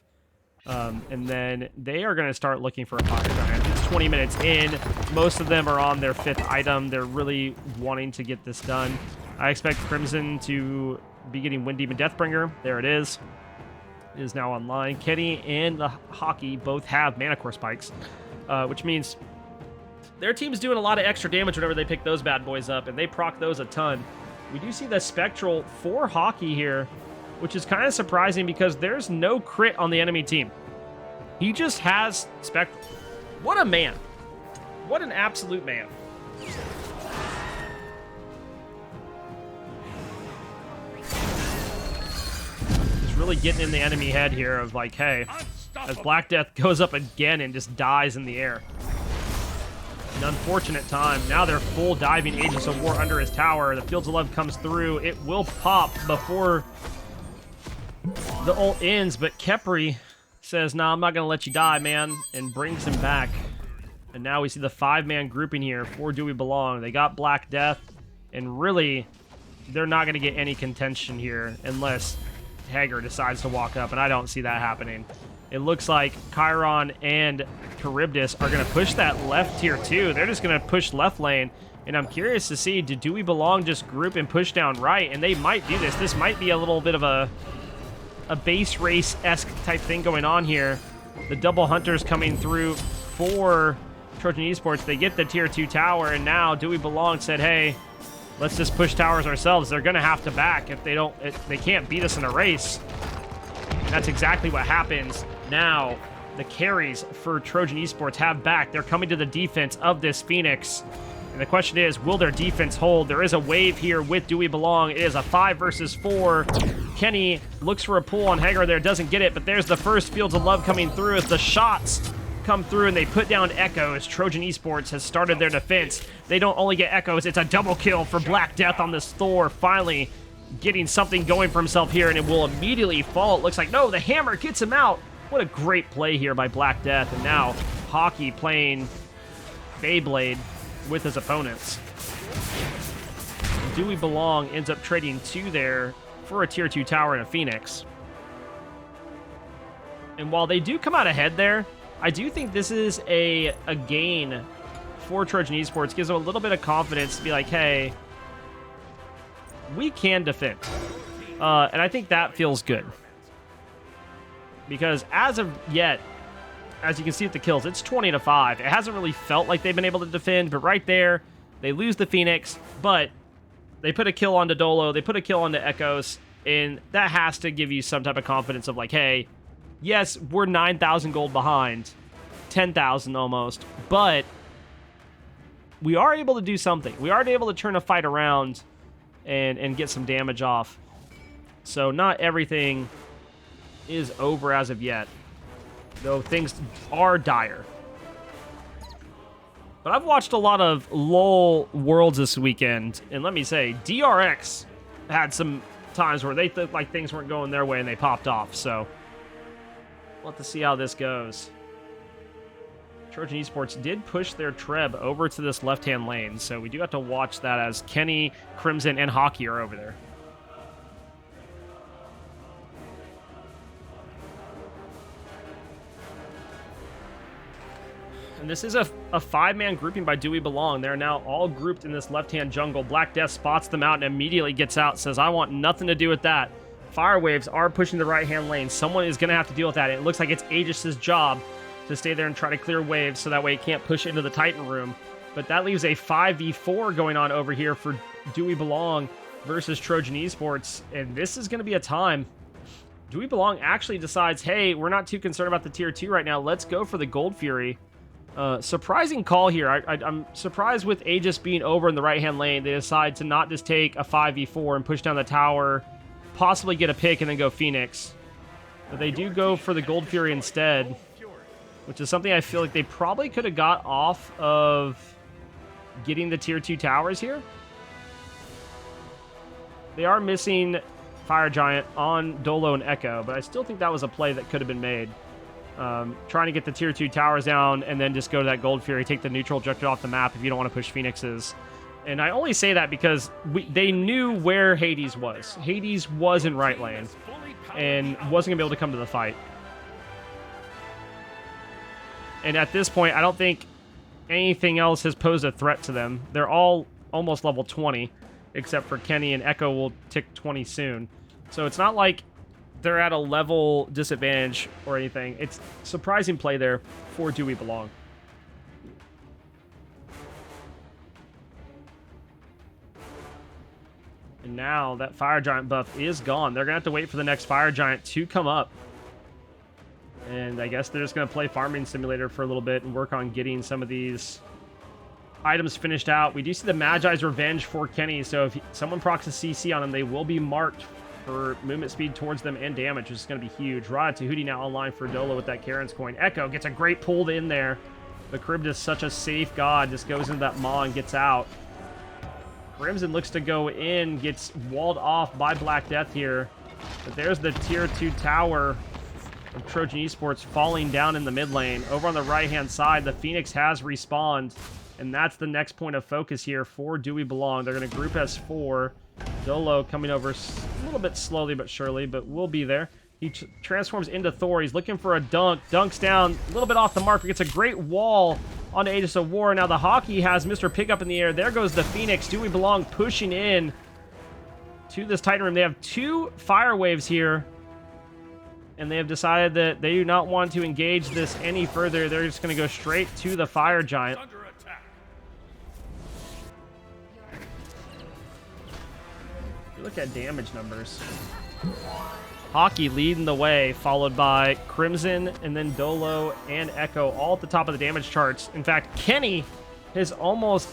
[SPEAKER 1] And then they are going to start looking for a pocket giant. It's 20 minutes in. Most of them are on their 5th item. They're really wanting to get this done. I expect Crimson to be getting Wind Demon Deathbringer. There it is. It is now online. Kenny and the Hockey both have Mana Core Spikes, which means their team's doing a lot of extra damage whenever they pick those bad boys up, and they proc those a ton. We do see the Spectral for Hockey here, which is kind of surprising because there's no crit on the enemy team. He just has Spectral. What a man. What an absolute man. He's really getting in the enemy head here of like, hey, as Black Death goes up again and just dies in the air. An unfortunate time. Now they're full diving Agents of War under his tower. The Fields of Love comes through. It will pop before the ult ends, but Khepri says, nah, I'm not going to let you die, man, and brings him back. And now we see the 5-man grouping here for Do We Belong. They got Black Death, and really, they're not going to get any contention here unless Hager decides to walk up, and I don't see that happening. It looks like Chiron and Charybdis are going to push that left tier 2. They're just going to push left lane. And I'm curious to see, Do We Belong just group and push down right? And they might do this. This might be a little bit of a base race-esque type thing going on here. The double hunters coming through for Trojan Esports. They get the tier 2 tower, and now Do We Belong said, hey, let's just push towers ourselves. They're going to have to back if they don't. They can't beat us in a race. And that's exactly what happens. Now, the carries for Trojan Esports have back. They're coming to the defense of this Phoenix. And the question is, will their defense hold? There is a wave here with Do We Belong. It is a 5 versus 4. Kenny looks for a pull on Hager there, doesn't get it, but there's the first Fields of Love coming through as the shots come through and they put down Echo as Trojan Esports has started their defense. They don't only get Echoes, it's a double kill for Black Death on this Thor, finally getting something going for himself here, and it will immediately fall. It looks like, no, the hammer gets him out. What a great play here by Black Death, and now Hockey playing Beyblade with his opponents. Do We Belong ends up trading 2 there for a tier 2 tower and a Phoenix. And while they do come out ahead there, I do think this is a gain for Trojan Esports. Gives them a little bit of confidence to be like, hey, we can defend. And I think that feels good. Because as of yet, as you can see with the kills, it's 20-5. It hasn't really felt like they've been able to defend, but right there, they lose the Phoenix, but they put a kill onto Dolo, they put a kill onto Echoes, and that has to give you some type of confidence of like, hey, yes, we're 9,000 gold behind, 10,000 almost, but we are able to do something. We are able to turn a fight around and get some damage off. So not everything is over as of yet, though things are dire. But I've watched a lot of LoL Worlds this weekend, and let me say, DRX had some times where they looked like things weren't going their way and they popped off. So we'll have to see how this goes. Trojan Esports did push their Treb over to this left-hand lane, so we do have to watch that as Kenny, Crimson, and Hockey are over there. And this is a 5-man grouping by Do We Belong. They're now all grouped in this left-hand jungle. Black Death spots them out and immediately gets out, says, I want nothing to do with that. Fire Waves are pushing the right-hand lane. Someone is going to have to deal with that. It looks like it's Aegis's job to stay there and try to clear waves so that way it can't push into the Titan room. But that leaves a 5v4 going on over here for Do We Belong versus Trojan Esports. And this is going to be a time. Do We Belong actually decides, hey, we're not too concerned about the tier 2 right now. Let's go for the Gold Fury. Surprising call here. I'm surprised with Aegis being over in the right-hand lane. They decide to not just take a 5v4 and push down the tower, possibly get a pick, and then go Phoenix. But they do go for the Gold Fury instead, which is something I feel like they probably could have got off of getting the tier 2 towers here. They are missing Fire Giant on Dolo and Echo, but I still think that was a play that could have been made. Trying to get the tier 2 towers down and then just go to that Gold Fury, take the neutral objective off the map if you don't want to push Phoenixes. And I only say that because they knew where Hades was. Hades was in right lane and wasn't going to be able to come to the fight. And at this point, I don't think anything else has posed a threat to them. They're all almost level 20, except for Kenny, and Echo will tick 20 soon. So it's not like they're at a level disadvantage or anything. It's surprising play there for Do We Belong. And now that Fire Giant buff is gone. They're going to have to wait for the next Fire Giant to come up. And I guess they're just going to play Farming Simulator for a little bit and work on getting some of these items finished out. We do see the Magi's Revenge for Kenny, so if someone procs a CC on them, they will be marked for movement speed towards them and damage, which is going to be huge. Rod Tahuti now online for Dolo with that Karen's coin. Echo gets a great pull in there. The Crib is such a safe god, just goes into that maw and gets out. Crimson looks to go in, gets walled off by Black Death here. But there's the tier 2 tower of Trojan Esports falling down in the mid lane. Over on the right-hand side, the Phoenix has respawned, and that's the next point of focus here for Do We Belong. They're going to group as 4. Dolo coming over a little bit slowly but surely, but we'll be there. He transforms into Thor. He's looking for a dunk. Dunks down a little bit off the mark, but gets a great wall onto Aegis of War. Now the Hockey has Mr. Pickup in the air. There goes the Phoenix. Do We Belong pushing in to this Titan room. They have 2 fire waves here, and they have decided that they do not want to engage this any further. They're just going to go straight to the Fire Giant. Look at damage numbers. Hockey leading the way, followed by Crimson, and then Dolo and Echo, all at the top of the damage charts. In fact, Kenny has almost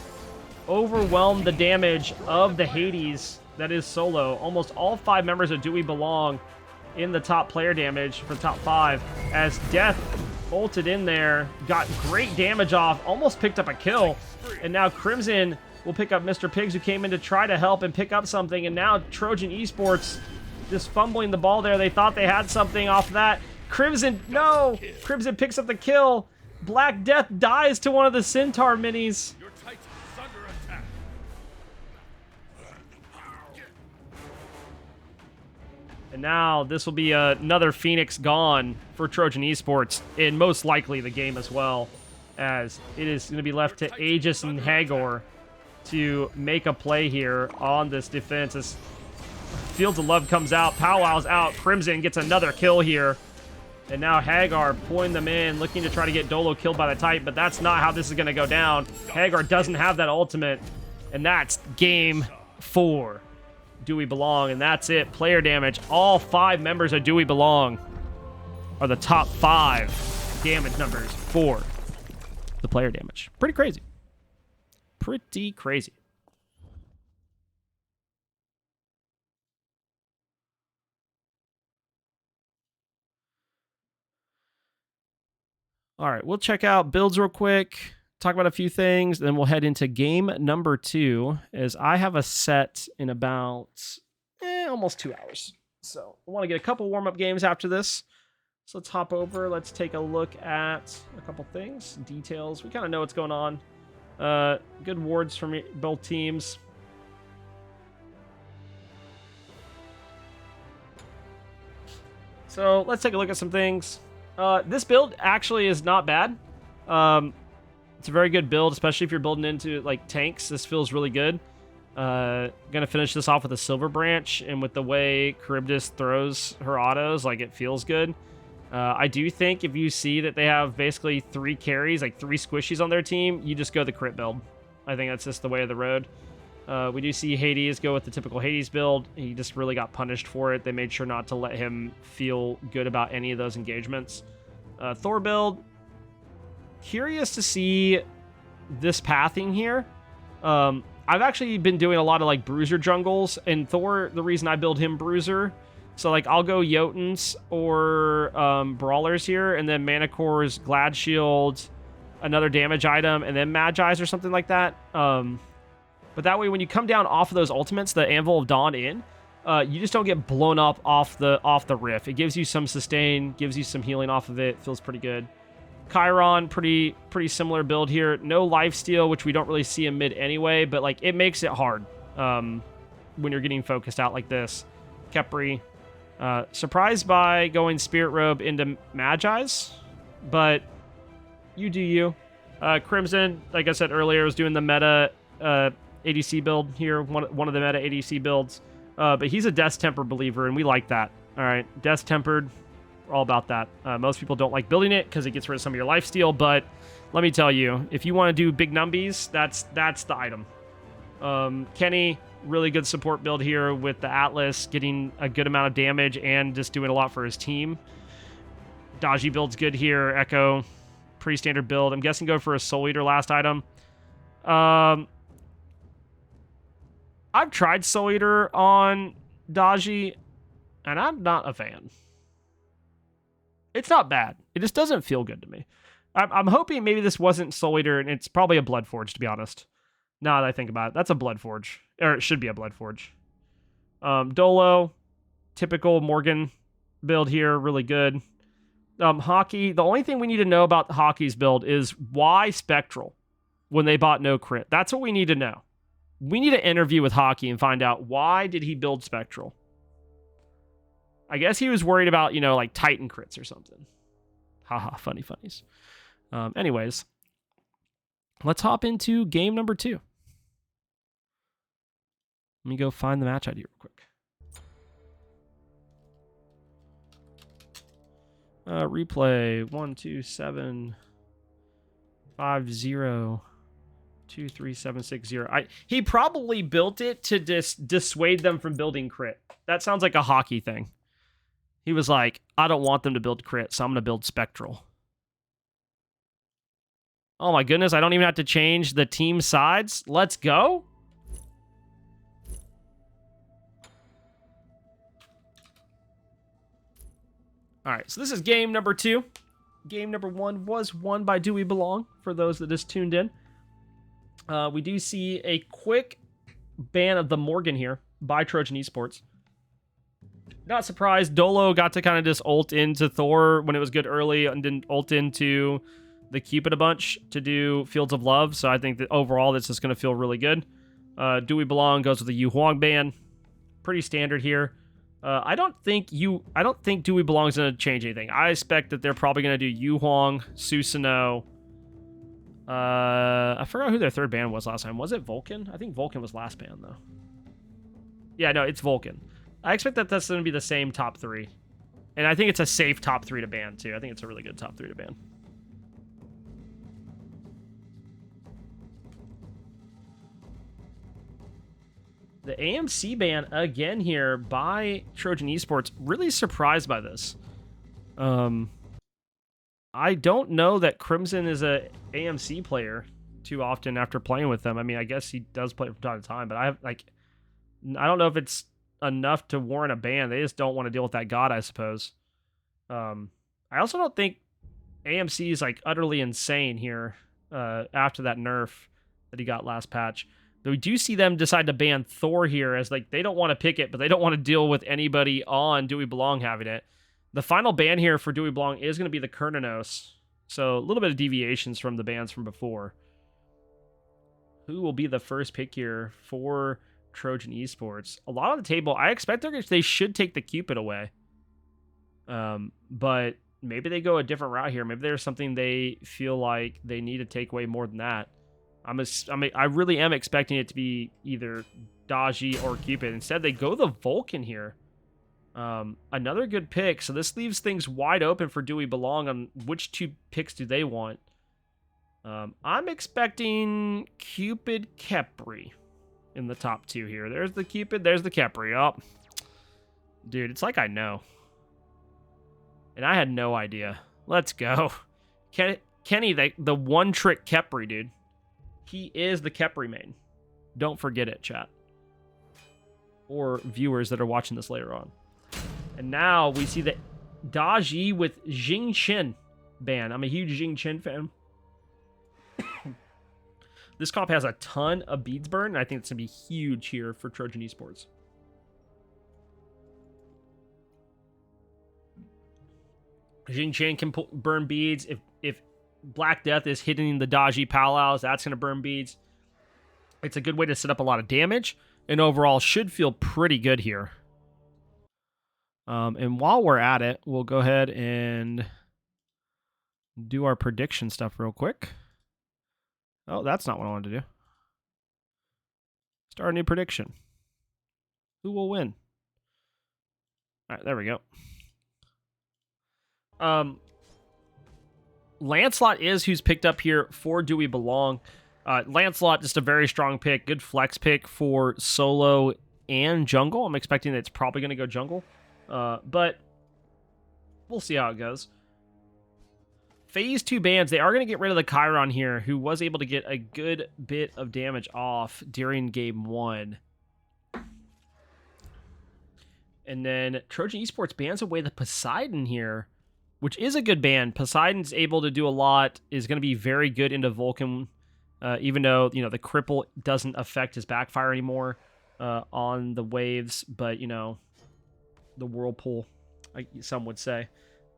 [SPEAKER 1] overwhelmed the damage of the Hades that is Solo. Almost all 5 members of Do We Belong in the top player damage for the top 5, as Death bolted in there, got great damage off, almost picked up a kill, and now Crimson will pick up Mr. Pigs, who came in to try to help and pick up something, and now Trojan Esports just fumbling the ball there. They thought they had something off that. Crimson, no! Crimson picks up the kill. Black Death dies to one of the Centaur minis. And now this will be another Phoenix gone for Trojan Esports, and most likely the game as well, as it is going to be left to Aegis and Hagor to make a play here on this defense. As Fields of Love comes out, powwows out, Crimson gets another kill here, and now Hagar pulling them in, looking to try to get Dolo killed by the Titan, but that's not how this is going to go down. Hagar doesn't have that ultimate, and that's game 4. Do We Belong, and that's it. Player damage. All 5 members of Do We Belong are the top 5 damage numbers for the player damage. Pretty crazy. pretty crazy. All right, we'll check out builds real quick, talk about a few things, then we'll head into game number 2, as I have a set in about almost 2 hours. So I want to get a couple warm-up games after this. So let's hop over. Let's take a look at a couple things, details. We kind of know what's going on. Good wards from both teams. So let's take a look at some things. This build actually is not bad. It's a very good build, especially if you're building into like tanks. This feels really good. Gonna finish this off with a silver branch, and with the way Charybdis throws her autos, like it feels good. I do think if you see that they have basically 3 carries, like 3 squishies on their team, you just go the crit build. I think that's just the way of the road. We do see Hades go with the typical Hades build. He just really got punished for it. They made sure not to let him feel good about any of those engagements. Thor build. Curious to see this pathing here. I've actually been doing a lot of like bruiser jungles, and Thor, the reason I build him bruiser, so like I'll go Jotuns or brawlers here, and then Manicor's Glad Shield, another damage item, and then Magi's or something like that. But that way, when you come down off of those ultimates, the Anvil of Dawn in, you just don't get blown up off the riff. It gives you some sustain, gives you some healing off of it. Feels pretty good. Chiron, pretty similar build here. No lifesteal, which we don't really see in mid anyway, but like it makes it hard when you're getting focused out like this. Kepri, surprised by going Spirit Robe into Magi's, but you do you. Crimson, like I said earlier, was doing the meta ADC build here, one of the meta ADC builds, but he's a Death Temper believer, and we like that. All right, Death Tempered. We're all about that. Most people don't like building it because it gets rid of some of your lifesteal, but let me tell you, if you want to do big numbies, that's the item. Kenny, really good support build here with the Atlas, getting a good amount of damage and just doing a lot for his team. Daji build's good here. Echo, pretty standard build. I'm guessing go for a Soul Eater last item. I've tried Soul Eater on Daji, and I'm not a fan. It's not bad. It just doesn't feel good to me. I'm hoping maybe this wasn't Soul Eater, and it's probably a Bloodforge, to be honest. Now that I think about it, that's a Bloodforge. Or it should be a Bloodforge. Dolo, typical Morgan build here, really good. Hockey, the only thing we need to know about Hockey's build is why Spectral when they bought no crit. That's what we need to know. We need to interview with Hockey and find out why did he build Spectral. I guess he was worried about, like Titan crits or something. Haha, funny funnies. Anyways, let's hop into game number 2. Let me go find the match ID real quick. Replay 12750237760. He probably built it to dissuade them from building crit. That sounds like a Hockey thing. He was like, I don't want them to build crit, so I'm going to build Spectral. Oh my goodness, I don't even have to change the team sides. Let's go. All right, so this is game number 2. Game number 1 was won by Do We Belong, for those that just tuned in. We do see a quick ban of the Morgan here by Trojan Esports. Not surprised. Dolo got to kind of just ult into Thor when it was good early, and then ult into the Cupid a bunch to do Fields of Love. So I think that overall this is going to feel really good. Do We Belong goes with the Yu Huang ban. Pretty standard here. I don't think Do We Belong is going to change anything. I expect that they're probably going to do Yu Huang, Susanoo. I forgot who their third ban was last time. Was it Vulcan? I think Vulcan was last ban, though. Yeah, no, it's Vulcan. I expect that that's going to be the same top 3. And I think it's a safe top 3 to ban, too. I think it's a really good top 3 to ban. The AMC ban again here by Trojan Esports. Really surprised by this. I don't know that Crimson is a AMC player, too often after playing with them. I mean, I guess he does play from time to time, but I don't know if it's enough to warrant a ban. They just don't want to deal with that god, I suppose. I also don't think AMC is like utterly insane here after that nerf that he got last patch. But we do see them decide to ban Thor here as like they don't want to pick it, but they don't want to deal with anybody on Do We Belong having it. The final ban here for Do We Belong is going to be the Kernanos. So a little bit of deviations from the bans from before. Who will be the first pick here for Trojan Esports? A lot on the table. I expect they should take the Cupid away. But maybe they go a different route here. Maybe there's something they feel like they need to take away more than that. I really am expecting it to be either Daji or Cupid. Instead, they go the Vulcan here. Another good pick. So this leaves things wide open for Do We Belong on which two picks do they want. I'm expecting Cupid Kepri in the top two here. There's the Cupid, there's the Kepri. Oh, dude, it's like I know. And I had no idea. Let's go. Kenny, the one-trick Kepri, dude. He is the Kepri main. Don't forget it, chat. Or viewers that are watching this later on. And now we see the Daji with Jing Chen ban. I'm a huge Jing Chen fan. This comp has a ton of beads burn, and I think it's going to be huge here for Trojan Esports. Jing Chen can burn beads. If Black Death is hitting the Daji Powwows, that's going to burn beads. It's a good way to set up a lot of damage, and overall should feel pretty good here. And while we're at it, we'll go ahead and do our prediction stuff real quick. Oh, that's not what I wanted to do. Start a new prediction. Who will win? All right, there we go. Lancelot is who's picked up here for Do We Belong. Lancelot, just a very strong pick. Good flex pick for solo and jungle. I'm expecting that it's probably going to go jungle. But we'll see how it goes. Phase 2 bans, they are going to get rid of the Chiron here, who was able to get a good bit of damage off during game 1. And then Trojan Esports bans away the Poseidon here, which is a good ban. Poseidon's able to do a lot, is going to be very good into Vulcan, even though, you know, the cripple doesn't affect his backfire anymore on the waves, but, you know, the whirlpool, some would say.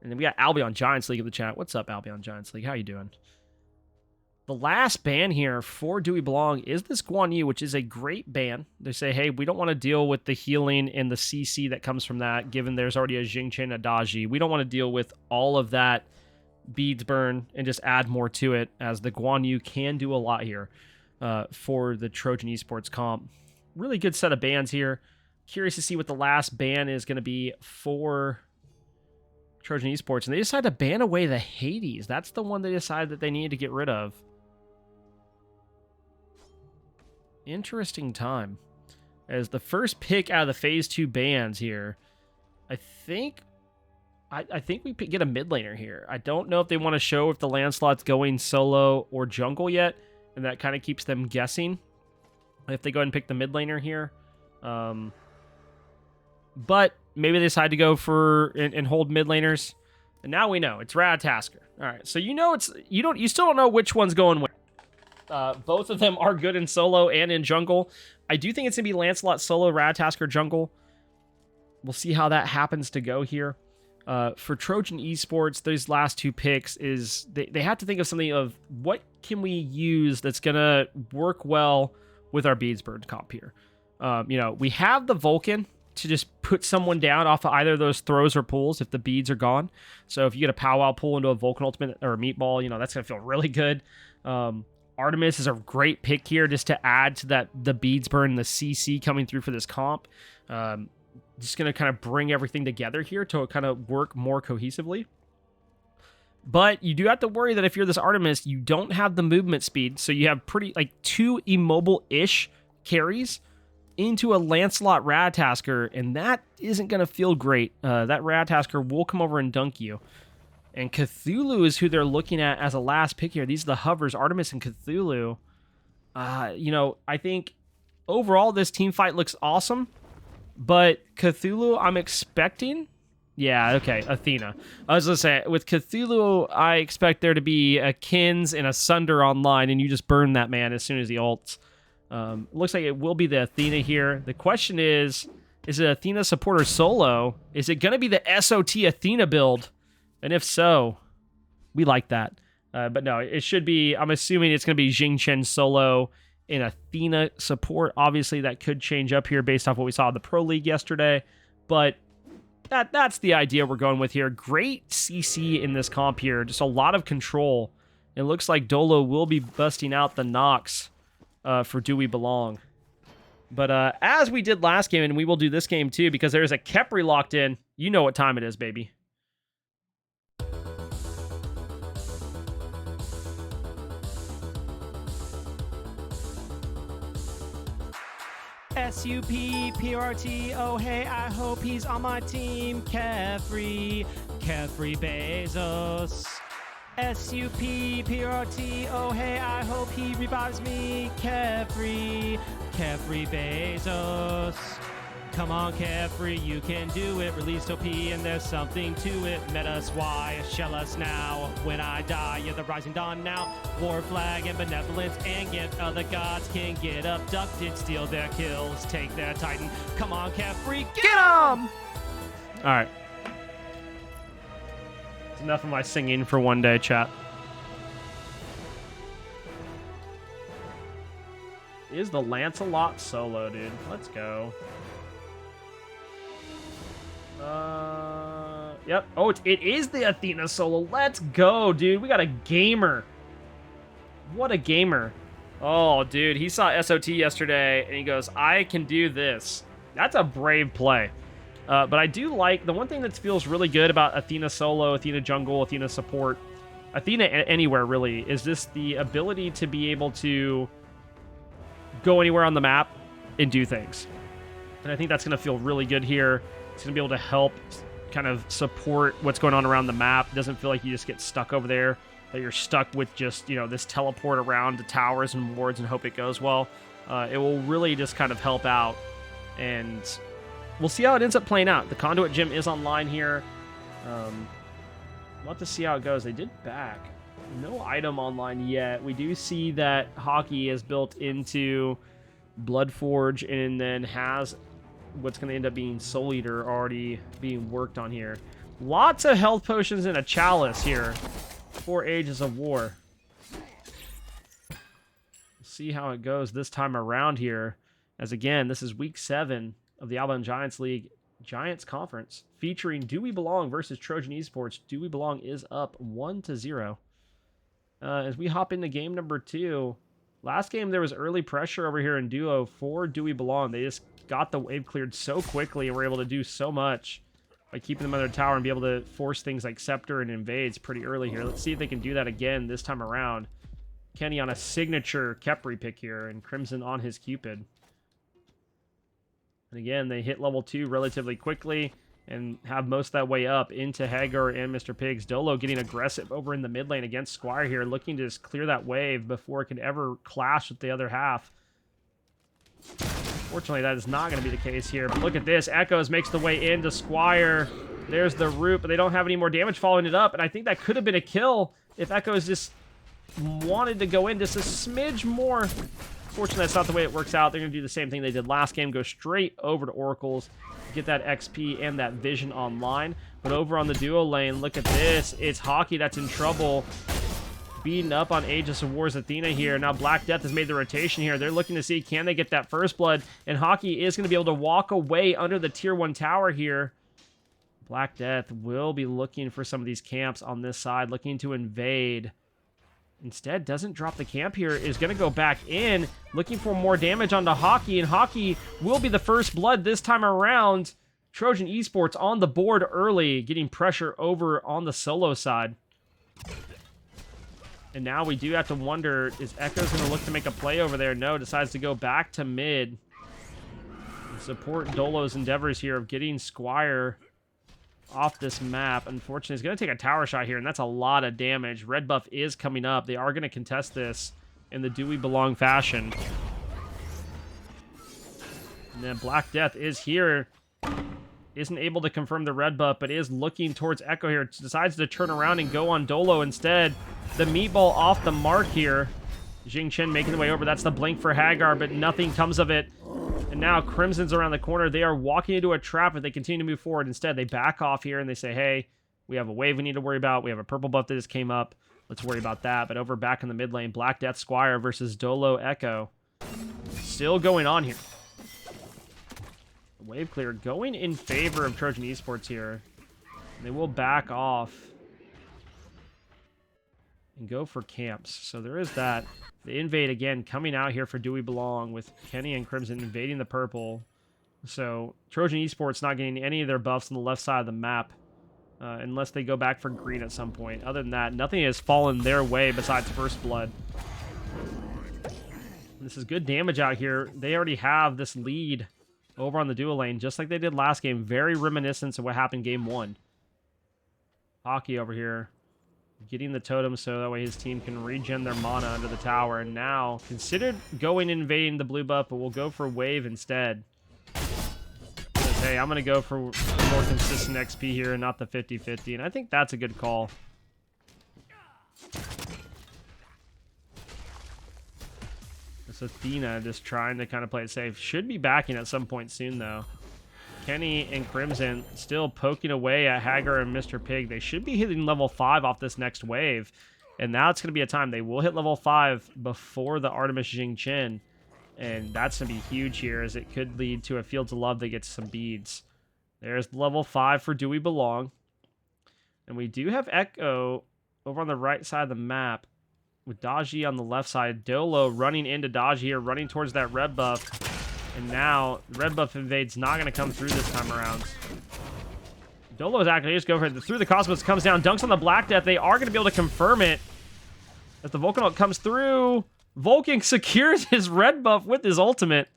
[SPEAKER 1] And then we got Albion Giants League in the chat. What's up, Albion Giants League? How you doing? The last ban here for Do We Belong is this Guan Yu, which is a great ban. They say, hey, we don't want to deal with the healing and the CC that comes from that, given there's already a Jing Chen, a Daji. We don't want to deal with all of that beads burn and just add more to it, as the Guan Yu can do a lot here for the Trojan Esports comp. Really good set of bans here. Curious to see what the last ban is going to be for Trojan Esports. And they decided to ban away the Hades. That's the one they decided that they needed to get rid of. Interesting time. As the first pick out of the Phase 2 bans here, I think we get a mid laner here. I don't know if they want to show if the Lancelot's going solo or jungle yet, and that kind of keeps them guessing if they go ahead and pick the mid laner here. But maybe they decide to go for and hold mid laners. And now we know it's Ratatasker. All right, so you know you still don't know which one's going where. Both of them are good in solo and in jungle. I do think it's gonna be Lancelot solo, Ratatasker jungle. We'll see how that happens to go here. For Trojan Esports, those last two picks is they have to think of something of what can we use that's gonna work well with our Beadsbird comp here. We have the Vulcan to just put someone down off of either of those throws or pulls if the beads are gone. So if you get a powwow pull into a Vulcan ultimate or a meatball, that's gonna feel really good. Artemis is a great pick here just to add to the beads burn, the CC coming through for this comp. Just going to kind of bring everything together here to kind of work more cohesively. But you do have to worry that if you're this Artemis, you don't have the movement speed. So you have two immobile-ish carries into a Lancelot Ratatasker, and that isn't going to feel great. That Ratatasker will come over and dunk you. And Cthulhu is who they're looking at as a last pick here. These are the hovers, Artemis and Cthulhu. You know, I think overall this team fight looks awesome. But Cthulhu, I'm expecting... Yeah, okay, Athena. I was going to say, with Cthulhu, I expect there to be a Kins and a Sunder online, and you just burn that man as soon as he ults. Looks like it will be the Athena here. The question is it Athena supporter solo? Is it going to be the SOT Athena build? And if so, we like that. But no, it should be, I'm assuming it's going to be Jing Chen solo in Athena support. Obviously, that could change up here based off what we saw in the Pro League yesterday. But that's the idea we're going with here. Great CC in this comp here. Just a lot of control. It looks like Dolo will be busting out the Nox for Do We Belong. But as we did last game, and we will do this game too, because there's a Kepri locked in. You know what time it is, baby.
[SPEAKER 2] SUPPRT, oh hey, I hope he's on my team. Kefri Bezos. SUPPRT, oh hey, I hope he revives me. Kefri Bezos. Come on, Kefri, you can do it. Released OP and there's something to it. Met us, why? Shell us now. When I die, you're the rising dawn now. War flag and benevolence and get other gods can get abducted, steal their kills, take their titan. Come on, Kefri, get him!
[SPEAKER 1] All right. It's enough of my singing for one day, chat. Is the Lancelot solo, dude? Let's go. Yep. Oh, it is the Athena solo. Let's go, dude. We got a gamer. What a gamer. Oh, dude. He saw SOT yesterday, and he goes, I can do this. That's a brave play. But I do like, the one thing that feels really good about Athena solo, Athena jungle, Athena support, Athena anywhere, really, is just the ability to be able to go anywhere on the map and do things. And I think that's going to feel really good here. It's going to be able to help kind of support what's going on around the map. It doesn't feel like you just get stuck over there, that you're stuck with just, you know, this teleport around the towers and wards and hope it goes well. It will really just kind of help out, and we'll see how it ends up playing out. The Conduit Gym is online here. We'll have to see how it goes. They did back. No item online yet. We do see that Hockey is built into Bloodforge and then has what's going to end up being Soul Eater already being worked on here. Lots of health potions and a chalice here for Ages of War. We'll see how it goes this time around here. As again, this is week 7 of the Albion Giants League Giants Conference featuring Do We Belong versus Trojan Esports. Do We Belong is up 1-0. As we hop into game number 2, last game there was early pressure over here in duo for Do We Belong. They just got the wave cleared so quickly and were able to do so much by keeping them on their tower and be able to force things like Scepter and Invades pretty early here. Let's see if they can do that again this time around. Kenny on a signature Kepri pick here, and Crimson on his Cupid. And again, they hit level 2 relatively quickly and have most of that way up into Hagar and Mr. Pigs. Dolo getting aggressive over in the mid lane against Squire here, looking to just clear that wave before it can ever clash with the other half. Fortunately, that is not going to be the case here. But look at this. Echoes makes the way into Squire. There's the root, but they don't have any more damage following it up. And I think that could have been a kill if Echoes just wanted to go in just a smidge more. Fortunately, that's not the way it works out. They're going to do the same thing they did last game. Go straight over to Oracles. Get that XP and that vision online. But over on the duo lane, look at this. It's Hockey that's in trouble. Beating up on Aegis of War's Athena here. Now Black Death has made the rotation here. They're looking to see, can they get that first blood? And Hockey is going to be able to walk away under the tier 1 tower here. Black Death will be looking for some of these camps on this side, looking to invade. Instead, doesn't drop the camp here, is going to go back in, looking for more damage onto Hockey, and Hockey will be the first blood this time around. Trojan Esports on the board early, getting pressure over on the solo side. And now we do have to wonder, is Echoes going to look to make a play over there? No, decides to go back to mid. Support Dolo's endeavors here of getting Squire off this map. Unfortunately, he's going to take a tower shot here, and that's a lot of damage. Red buff is coming up. They are going to contest this in the Do We Belong fashion. And then Black Death is here. Isn't able to confirm the red buff, but is looking towards Echo here. Decides to turn around and go on Dolo instead. The meatball off the mark here. Jing Chen making the way over. That's the blink for Hagar, but nothing comes of it. And now Crimson's around the corner. They are walking into a trap if they continue to move forward. Instead, they back off here and they say, hey, we have a wave we need to worry about. We have a purple buff that just came up. Let's worry about that. But over back in the mid lane, Black Death Squire versus Dolo Echo. Still going on here. Wave clear going in favor of Trojan Esports here. They will back off and go for camps. So there is that. The invade again coming out here for Do We Belong with Kenny and Crimson invading the purple. So Trojan Esports not getting any of their buffs on the left side of the map unless they go back for green at some point. Other than that, nothing has fallen their way besides First Blood. This is good damage out here. They already have this lead over on the duo lane, just like they did last game. Very reminiscent of what happened game 1. Hockey over here, getting the totem so that way his team can regen their mana under the tower. And now, considered going and invading the blue buff, but we'll go for wave instead. Says, hey, I'm going to go for more consistent XP here and not the 50-50. And I think that's a good call. It's Athena just trying to kind of play it safe. Should be backing at some point soon, though. Kenny and Crimson still poking away at Hagar and Mr. Pig. They should be hitting level 5 off this next wave. And now it's going to be a time. They will hit level 5 before the Artemis Jing Chen. And that's going to be huge here, as it could lead to a Fields of Love that gets some beads. There's level 5 for Do We Belong. And we do have Echo over on the right side of the map, with Daji on the left side. Dolo running into Daji here, running towards that red buff. And now, the red buff invade's not going to come through this time around. Dolo is actually just going for it. Through the Cosmos comes down, dunks on the Black Death. They are going to be able to confirm it. As the Vulcan ult comes through, Vulcan secures his red buff with his ultimate.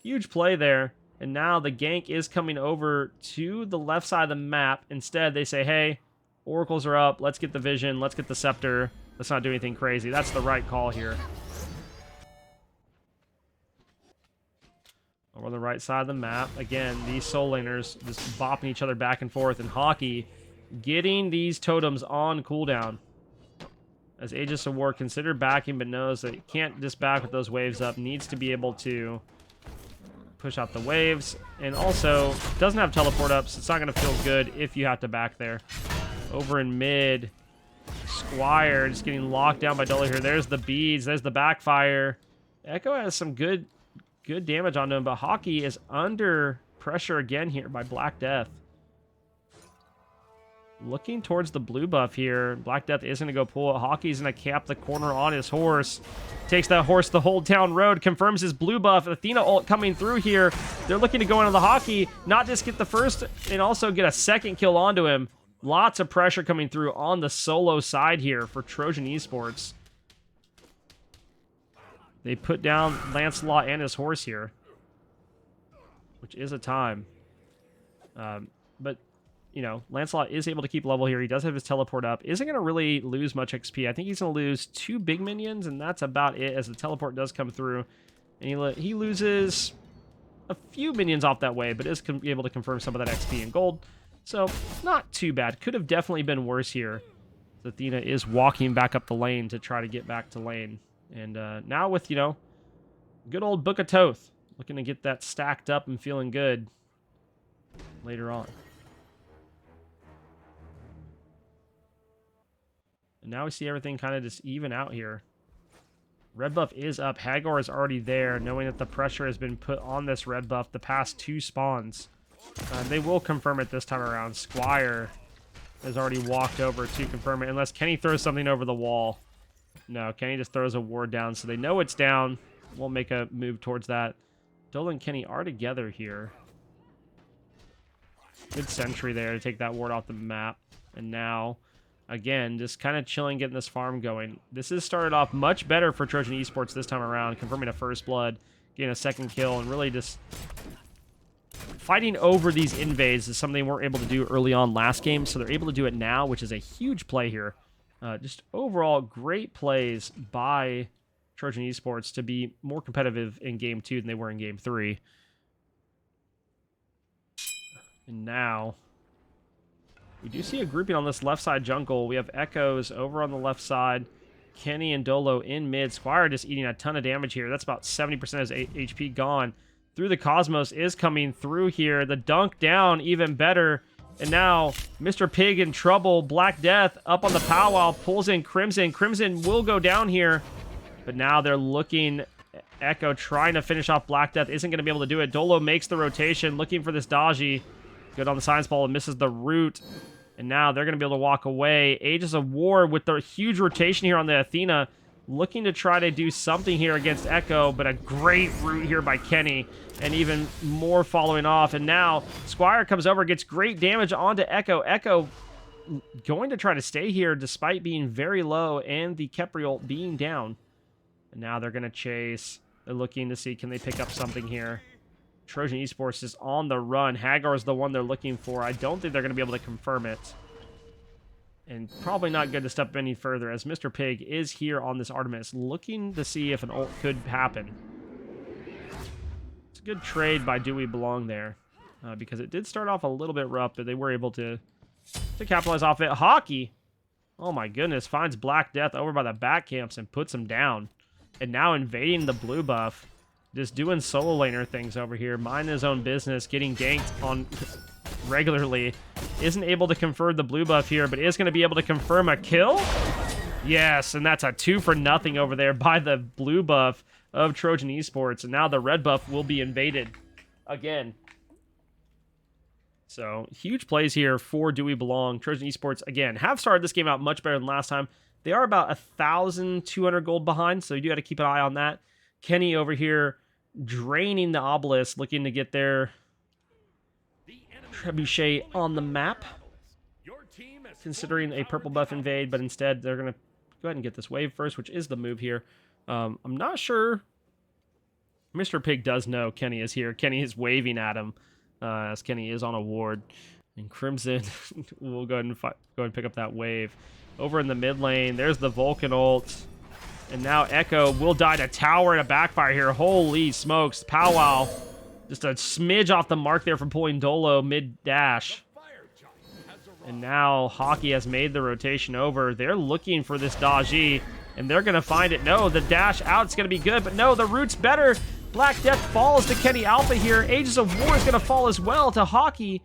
[SPEAKER 1] Huge play there. And now the gank is coming over to the left side of the map. Instead, they say, hey, oracles are up. Let's get the vision. Let's get the scepter. Let's not do anything crazy. That's the right call here. Over on the right side of the map, again, these soul laners just bopping each other back and forth. And Hockey getting these totems on cooldown. As Aegis of War considered backing, but knows that it can't just back with those waves up. Needs to be able to push out the waves. And also, doesn't have teleport up, so it's not going to feel good if you have to back there. Over in mid, Squire just getting locked down by Dolo here. There's the beads. There's the backfire. Echo has some good damage on him, but Hockey is under pressure again here by Black Death. Looking towards the blue buff here. Black Death is going to go pull it. Hockey's going to cap the corner on his horse. Takes that horse the whole town road. Confirms his blue buff. Athena ult coming through here. They're looking to go into the Hockey. Not just get the first and also get a second kill onto him. Lots of pressure coming through on the solo side here for Trojan Esports. They put down Lancelot and his horse here, which is a time. But, you know, Lancelot is able to keep level here. He does have his teleport up. Isn't going to really lose much XP. I think he's going to lose 2 big minions, and that's about it, as the teleport does come through. And he loses a few minions off that way, but is able to confirm some of that XP in gold. So, not too bad. Could have definitely been worse here. Athena is walking back up the lane to try to get back to lane. And now with, you know, good old Book of Toth, looking to get that stacked up and feeling good later on. And now we see everything kind of just even out here. Red buff is up. Hagar is already there, knowing that the pressure has been put on this red buff the past 2 spawns. They will confirm it this time around. Squire has already walked over to confirm it, unless Kenny throws something over the wall. No, Kenny just throws a ward down, so they know it's down. We'll make a move towards that. Dolo and Kenny are together here. Good sentry there to take that ward off the map. And now, again, just kind of chilling, getting this farm going. This has started off much better for Trojan Esports this time around, confirming a first blood, getting a second kill, and really just fighting over these invades is something they weren't able to do early on last game, so they're able to do it now, which is a huge play here. Just overall, great plays by Trojan Esports to be more competitive in Game 2 than they were in Game 3. And now, we do see a grouping on this left side jungle. We have Echoes over on the left side. Kenny and Dolo in mid. Squire just eating a ton of damage here. That's about 70% of his HP gone. Through the Cosmos is coming through here. The dunk down, even better. And now, Mr. Pig in trouble. Black Death up on the powwow, pulls in Crimson. Crimson will go down here. But now they're looking... Echo trying to finish off Black Death. Isn't going to be able to do it. Dolo makes the rotation, looking for this Daji. Good on the science ball and misses the root. And now they're going to be able to walk away. Ages of War with the huge rotation here on the Athena. Looking to try to do something here against Echo, but a great root here by Kenny. And even more following off. And now Squire comes over, gets great damage onto Echo. Echo going to try to stay here despite being very low and the Kepriel being down. And now they're going to chase. They're looking to see, can they pick up something here? Trojan Esports is on the run. Hagar is the one they're looking for. I don't think they're going to be able to confirm it. And probably not good to step any further, as Mr. Pig is here on this Artemis, looking to see if an ult could happen. It's a good trade by Do We Belong there, because it did start off a little bit rough, but they were able to capitalize off it. Hockey, oh my goodness, finds Black Death over by the back camps and puts him down. And now invading the blue buff. Just doing solo laner things over here. Minding his own business. Getting ganked on regularly. Isn't able to confirm the blue buff here, but is going to be able to confirm a kill? Yes, and that's a 2-for-0 over there by the blue buff of Trojan Esports. And now the red buff will be invaded again. So, huge plays here for Do We Belong. Trojan Esports, again, have started this game out much better than last time. They are about 1,200 gold behind, so you do got to keep an eye on that. Kenny over here draining the obelisk, looking to get their trebuchet on the map. Considering a purple buff invade, but instead they're going to go ahead and get this wave first, which is the move here. I'm not sure. Mr. Pig does know Kenny is here. Kenny is waving at him, as Kenny is on a ward. And Crimson will go ahead and pick up that wave. Over in the mid lane, there's the Vulcan ult. And now Echo will die to tower and a backfire here. Holy smokes. Powwow. Just a smidge off the mark there from pulling Dolo mid-dash. And now Hockey has made the rotation over. They're looking for this Daji, and they're going to find it. No, the dash out's going to be good, but no, the root's better. Black Death falls to Kenny Alpha here. Ages of War is going to fall as well to Hockey.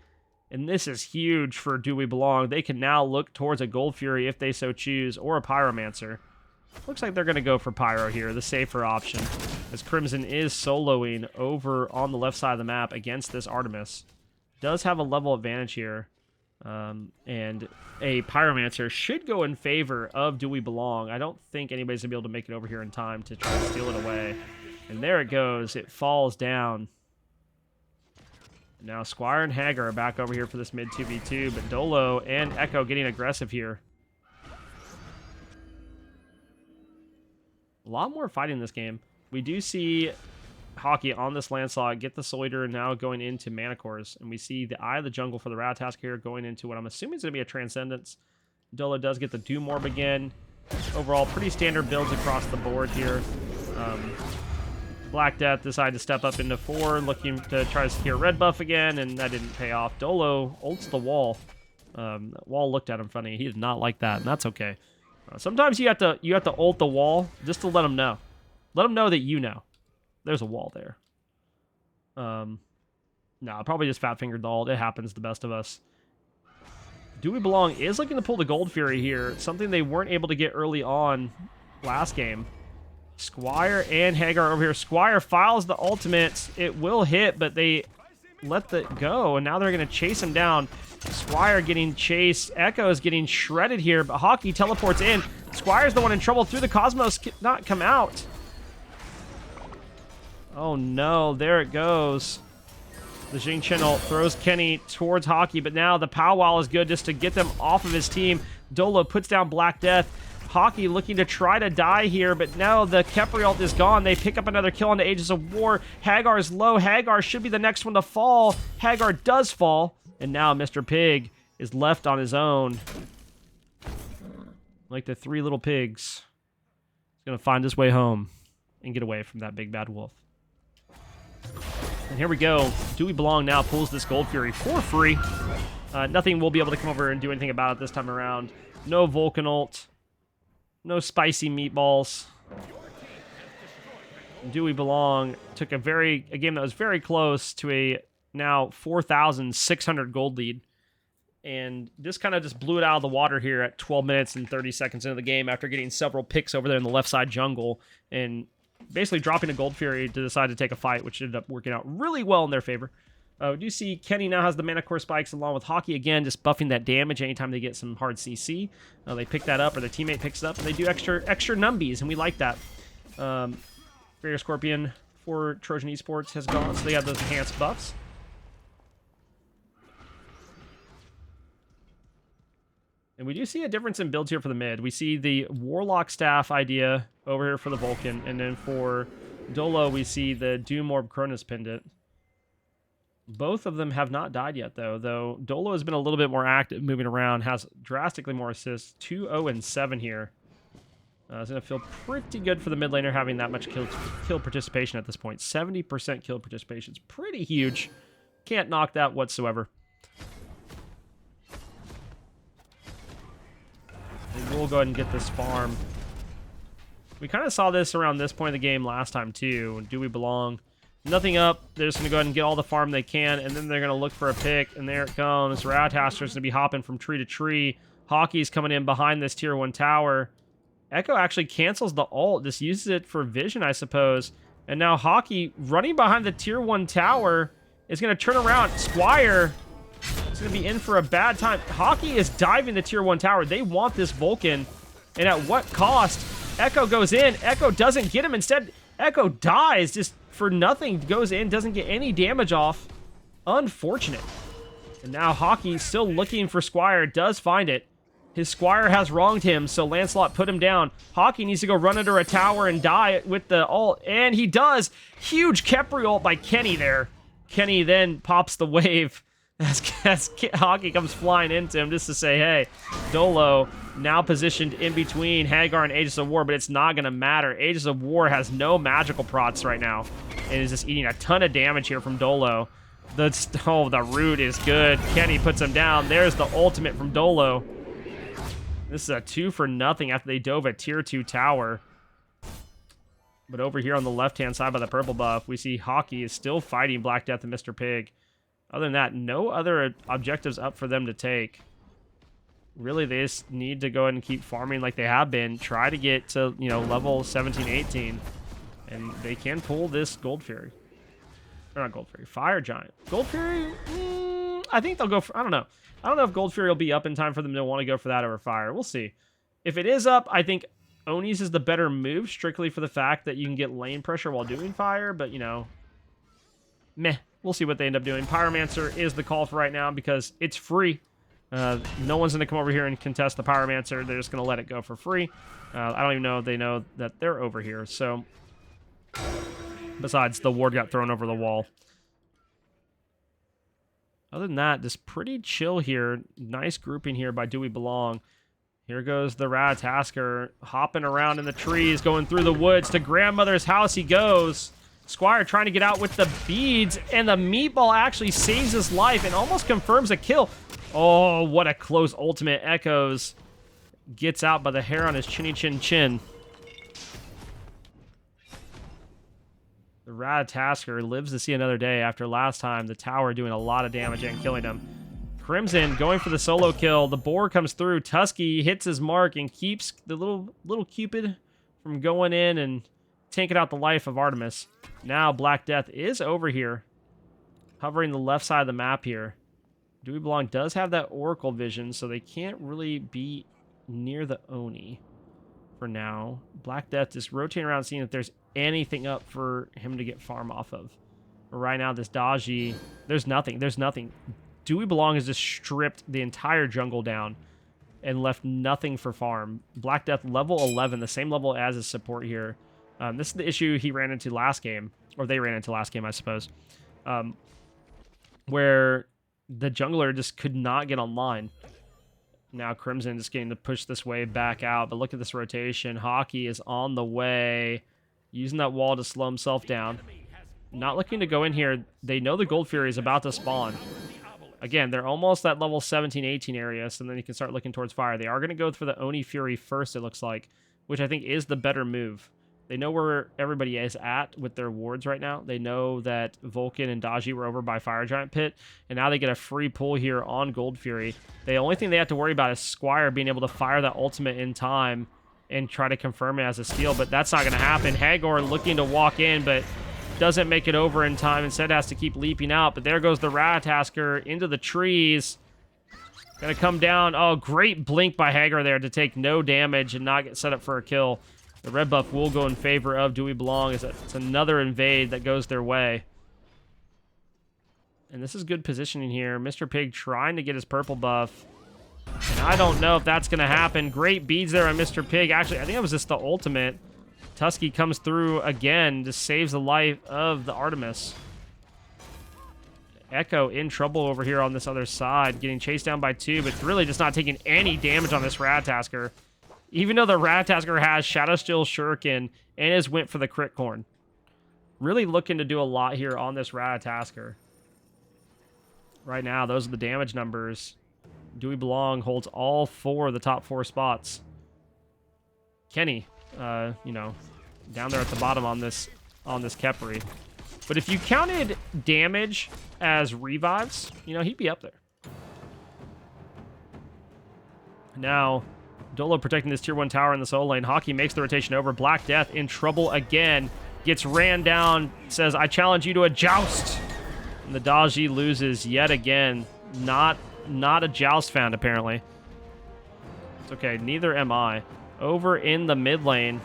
[SPEAKER 1] And this is huge for Do We Belong. They can now look towards a Gold Fury if they so choose, or a Pyromancer. Looks like they're going to go for Pyro here, the safer option, as Crimson is soloing over on the left side of the map against this Artemis. Does have a level advantage here, and a Pyromancer should go in favor of Do We Belong. I don't think anybody's going to be able to make it over here in time to try to steal it away. And there it goes. It falls down. Now Squire and Hagar are back over here for this mid 2v2, but Dolo and Echo getting aggressive here. A lot more fighting in this game. We do see Hockey on this Lancelot get the Soiter and now going into Manacores. And we see the Eye of the Jungle for the Ratatask here going into what I'm assuming is going to be a Transcendence. Dolo does get the Doom Orb again. Overall, pretty standard builds across the board here. Black Death decided to step up into 4, looking to try to secure red buff again, and that didn't pay off. Dolo ults the wall. Wall looked at him funny. He did not like that, and that's okay. Sometimes you have to ult the wall just to let them know. Let them know that you know. There's a wall there. No, probably just fat-fingered the ult. It happens to the best of us. Do We Belong is looking to pull the Gold Fury here. Something they weren't able to get early on last game. Squire and Hagar over here. Squire files the ultimate. It will hit, but they let it go, and now they're going to chase him down. Squire getting chased. Echo is getting shredded here, but Hockey teleports in. Squire's the one in trouble through the Cosmos. Cannot come out. Oh no, there it goes. The Jing Chen throws Kenny towards Hockey, but now the powwow is good just to get them off of his team. Dolo puts down Black Death. Hockey looking to try to die here, but no, the Khepri ult is gone. They pick up another kill on the Aegis of War. Hagar's low. Hagar should be the next one to fall. Hagar does fall, and now Mr. Pig is left on his own. Like the three little pigs. He's going to find his way home and get away from that big bad wolf. And here we go. Do We Belong now pulls this Gold Fury for free. Nothing will be able to come over and do anything about it this time around. No Vulcan ult. No spicy meatballs. Do We Belong took a game that was very close to a now 4,600 gold lead. And this kind of just blew it out of the water here at 12 minutes and 30 seconds into the game after getting several picks over there in the left side jungle and basically dropping a Gold Fury to decide to take a fight, which ended up working out really well in their favor. We do see Kenny now has the Mana Core Spikes along with Hockey again, just buffing that damage anytime they get some hard CC. They pick that up, or their teammate picks it up, and they do extra numbies, and we like that. Barrier Scorpion for Trojan Esports has gone, so they have those enhanced buffs. And we do see a difference in builds here for the mid. We see the Warlock Staff idea over here for the Vulcan, and then for Dolo, we see the Doom Orb Cronus Pendant. Both of them have not died yet, though Dolo has been a little bit more active moving around, has drastically more assists, 2, 0, and 7 here. It's going to feel pretty good for the mid laner having that much kill participation at this point. 70% kill participation is pretty huge. Can't knock that whatsoever. We'll go ahead and get this farm. We kind of saw this around this point of the game last time, too. Do We Belong? Nothing up. They're just going to go ahead and get all the farm they can, and then they're going to look for a pick, and there it comes. Rattasker's going to be hopping from tree to tree. Hockey's coming in behind this tier 1 tower. Echo actually cancels the ult. Just uses it for vision, I suppose. And now Hockey, running behind the tier 1 tower, is going to turn around. Squire is going to be in for a bad time. Hockey is diving the tier 1 tower. They want this Vulcan. And at what cost? Echo goes in. Echo doesn't get him. Instead, Echo dies just for nothing. Goes in, doesn't get any damage off. Unfortunate. And now Hockey still looking for Squire. Does find it. His Squire has wronged him, so Lancelot put him down. Hockey needs to go run under a tower and die with the ult. And he does. Huge Khepri ult by Kenny there. Kenny then pops the wave as Hockey comes flying into him just to say, hey, Dolo now positioned in between Hagar and Aegis of War, but it's not going to matter. Aegis of War has no magical procs right now and is just eating a ton of damage here from Dolo. The root is good. Kenny puts him down. There's the ultimate from Dolo. This is a 2 for nothing after they dove a tier 2 tower. But over here on the left-hand side by the purple buff, we see Hockey is still fighting Black Death and Mr. Pig. Other than that, no other objectives up for them to take. Really, they just need to go ahead and keep farming like they have been. Try to get to, level 17, 18. And they can pull this Gold Fury. Or not Gold Fury, Fire Giant. Gold Fury, I think they'll go for, I don't know. I don't know if Gold Fury will be up in time for them to want to go for that over Fire. We'll see. If it is up, I think Oni's is the better move, strictly for the fact that you can get lane pressure while doing Fire, but, meh. We'll see what they end up doing. Pyromancer is the call for right now because it's free. No one's going to come over here and contest the Pyromancer. They're just going to let it go for free. I don't even know if they know that they're over here. So, besides, the ward got thrown over the wall. Other than that, just pretty chill here. Nice grouping here by Do We Belong. Here goes the Ratatasker hopping around in the trees, going through the woods. To grandmother's house he goes. Squire trying to get out with the beads, and the meatball actually saves his life and almost confirms a kill. Oh, what a close ultimate. Echoes gets out by the hair on his chinny chin chin. The Ratatasker lives to see another day after last time the tower doing a lot of damage and killing him. Crimson going for the solo kill. The boar comes through. Tusky hits his mark and keeps the little Cupid from going in and taking out the life of Artemis. Now Black Death is over here, hovering the left side of the map here. Do We Belong does have that Oracle vision, so they can't really be near the Oni for now. Black Death just rotating around, seeing if there's anything up for him to get farm off of. But right now, this Daji, there's nothing. Do We Belong has just stripped the entire jungle down. and left nothing for farm. Black Death level 11, the same level as his support here. This is the issue he ran into last game, or they ran into last game, I suppose, where the jungler just could not get online. Now Crimson just getting to push this wave back out, but look at this rotation. Hockey is on the way, using that wall to slow himself down. Not looking to go in here. They know the Gold Fury is about to spawn. Again, they're almost at level 17, 18 area, so then you can start looking towards fire. They are going to go for the Oni Fury first, it looks like, which I think is the better move. They know where everybody is at with their wards right now. They know that Vulcan and Daji were over by Fire Giant Pit, and now they get a free pull here on Gold Fury. The only thing they have to worry about is Squire being able to fire that ultimate in time and try to confirm it as a steal, but that's not going to happen. Hagor looking to walk in, but doesn't make it over in time. Instead has to keep leaping out, but there goes the Ratatasker into the trees. Gonna come down. Oh, great blink by Hagar there to take no damage and not get set up for a kill. The red buff will go in favor of Do We Belong. It's another invade that goes their way. And this is good positioning here. Mr. Pig trying to get his purple buff. And I don't know if that's going to happen. Great beads there on Mr. Pig. Actually, I think that was just the ultimate. Tusky comes through again, just saves the life of the Artemis. Echo in trouble over here on this other side, getting chased down by 2, but really just not taking any damage on this Ratatasker. Even though the Ratatasker has Shadow Steel Shuriken and has went for the crit corn. Really looking to do a lot here on this Ratatasker. Right now, those are the damage numbers. Do We Belong holds all 4 of the top 4 spots. Kenny, you know, down there at the bottom on this Khepri. But if you counted damage as revives, you know, he'd be up there. Now, Dolo protecting this tier 1 tower in the solo lane. Hockey makes the rotation over. Black Death in trouble again. Gets ran down. Says, I challenge you to a joust. And the Daji loses yet again. Not a joust fan, apparently. It's okay. Neither am I. Over in the mid lane,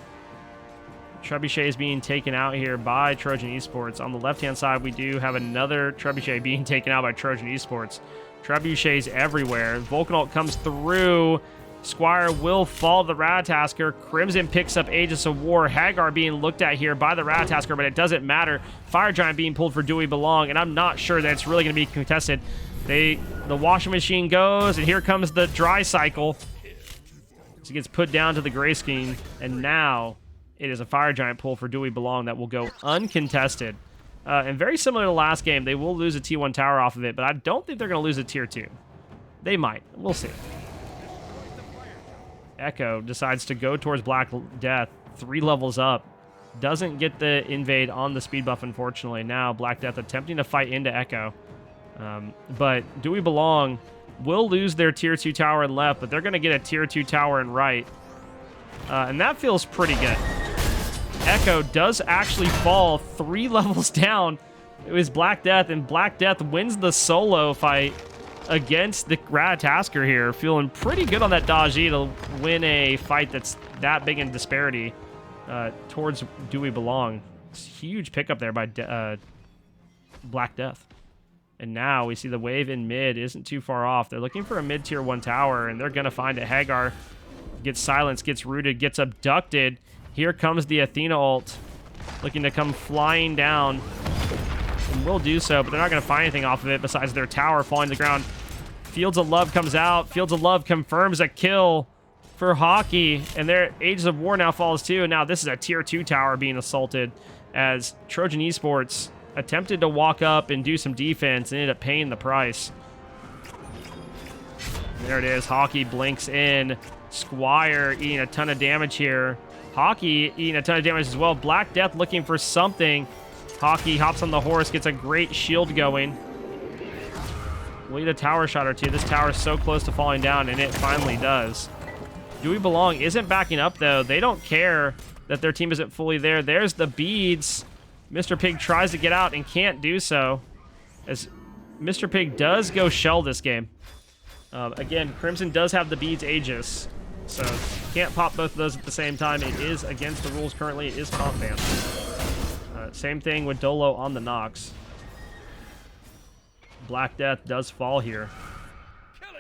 [SPEAKER 1] Trebuchet is being taken out here by Trojan Esports. On the left-hand side, we do have another Trebuchet being taken out by Trojan Esports. Trebuchets everywhere. Vulcanult comes through. Squire will fall the Ratatasker. Crimson picks up Aegis of War. Hagar being looked at here by the Ratatasker, but it doesn't matter. Fire Giant being pulled for Do We Belong, and I'm not sure that it's really going to be contested. The washing machine goes, and here comes the dry cycle. So he gets put down to the gray screen, and now it is a Fire Giant pull for Do We Belong that will go uncontested. And very similar to last game, they will lose a T1 tower off of it, but I don't think they're going to lose a tier 2. They might. We'll see. Echo decides to go towards Black Death, 3 levels up. Doesn't get the invade on the speed buff, unfortunately. Now Black Death attempting to fight into Echo. But Do We Belong will lose their tier 2 tower in left, but they're going to get a tier 2 tower in right. And that feels pretty good. Echo does actually fall 3 levels down. It was Black Death, and Black Death wins the solo fight against the Ratatasker here. Feeling pretty good on that Daji to win a fight that's that big in disparity towards Do We Belong. It's a huge pickup there by Black Death. And now we see the wave in mid isn't too far off. They're looking for a mid tier 1 tower, and they're going to find it. Hagar gets silenced, gets rooted, gets abducted. Here comes the Athena ult, looking to come flying down. And will do so, but they're not going to find anything off of it besides their tower falling to the ground. Fields of Love comes out. Fields of Love confirms a kill for Hockey, and their Aegis of War now falls too. And now this is a tier 2 tower being assaulted as Trojan Esports attempted to walk up and do some defense and ended up paying the price. There it is. Hockey blinks in. Squire eating a ton of damage here. Hockey eating a ton of damage as well. Black Death looking for something. Hockey hops on the horse, gets a great shield going. We'll need a tower shot or two. This tower is so close to falling down, and it finally does. Do We Belong isn't backing up, though. They don't care that their team isn't fully there. There's the beads. Mr. Pig tries to get out and can't do so, as Mr. Pig does go shell this game. Again, Crimson does have the beads Aegis, so can't pop both of those at the same time. It is against the rules currently. It is comp ban. Same thing with Dolo on the Nox. Black Death does fall here.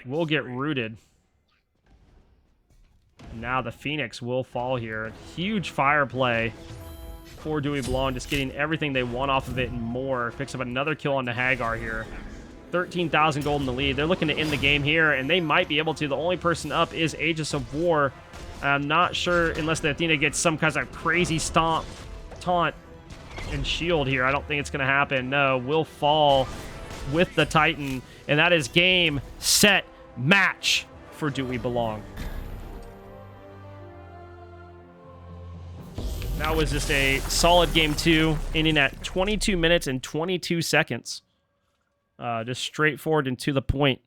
[SPEAKER 1] Will get rooted. Now the Phoenix will fall here. Huge fire play for Dewey Blanc, just getting everything they want off of it and more. Picks up another kill on the Hagar here. 13,000 gold in the lead. They're looking to end the game here, and they might be able to. The only person up is Aegis of War. I'm not sure, unless the Athena gets some kind of crazy stomp, taunt, and shield here. I don't think it's going to happen. No, will fall with the Titan, and that is game, set, match for Dewey Belong. That was just a solid game 2, ending at 22 minutes and 22 seconds. Just straightforward and to the point.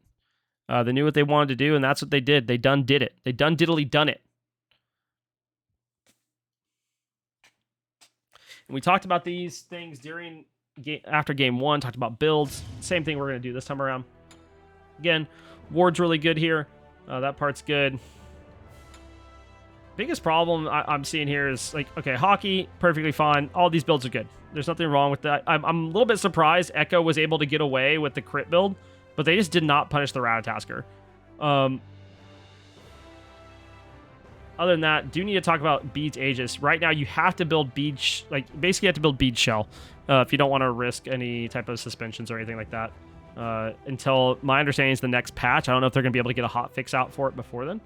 [SPEAKER 1] They knew what they wanted to do, and that's what they did. They done did it. They done diddly done it. And we talked about these things after game 1, talked about builds. Same thing we're going to do this time around. Again, Ward's really good here. That part's good. Biggest problem I'm seeing here is, like, okay, Hockey, perfectly fine. All these builds are good. There's nothing wrong with that. I'm a little bit surprised Echo was able to get away with the crit build, but they just did not punish the Ratatasker. Other than that, do need to talk about Beads Aegis. Right now, you have to build Bead, basically you have to build Bead Shell if you don't want to risk any type of suspensions or anything like that. Until, my understanding is the next patch. I don't know if they're going to be able to get a hot fix out for it before then.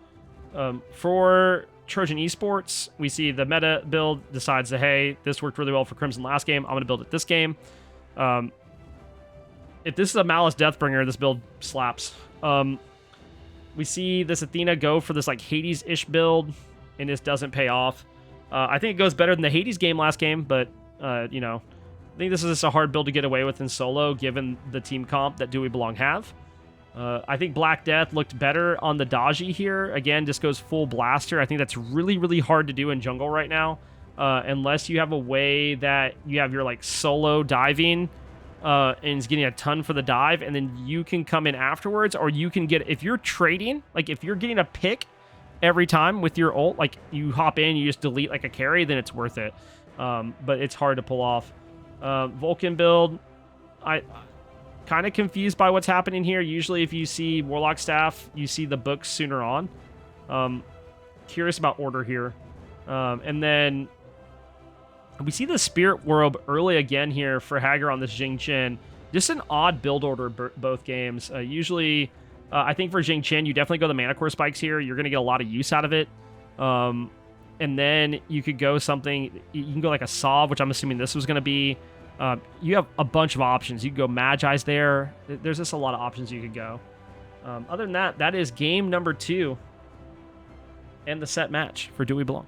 [SPEAKER 1] For Trojan Esports, we see the meta build decides that, hey, this worked really well for Crimson last game. I'm going to build it this game. If this is a Malice Deathbringer, this build slaps. We see this Athena go for this, like, Hades-ish build, and this doesn't pay off. I think it goes better than the Hades game last game, but, you know, I think this is just a hard build to get away with in solo, given the team comp that Dewey Belong have. I think Black Death looked better on the Daji here. Again, just goes full blaster. I think that's really, really hard to do in jungle right now. Unless you have a way that you have your, like, solo diving and is getting a ton for the dive, and then you can come in afterwards, or you can get, if you're trading, like, if you're getting a pick every time with your ult, like, you hop in, you just delete like a carry, then it's worth it. But it's hard to pull off. Vulcan build, I kind of confused by what's happening here. Usually if you see Warlock Staff, you see the books sooner on. Curious about order here. And then we see the Spirit World early again here for Hagar on this Jing Chen. Just an odd build order both games. Usually, I think for Jing Chen, you definitely go the Mana Core Spikes here. You're going to get a lot of use out of it. And then you could go something, you can go like a Sov, which I'm assuming this was going to be. You have a bunch of options. You can go Magi's there. There's just a lot of options you could go. Other than that, that is game number 2 and the set match for Dewey Belong.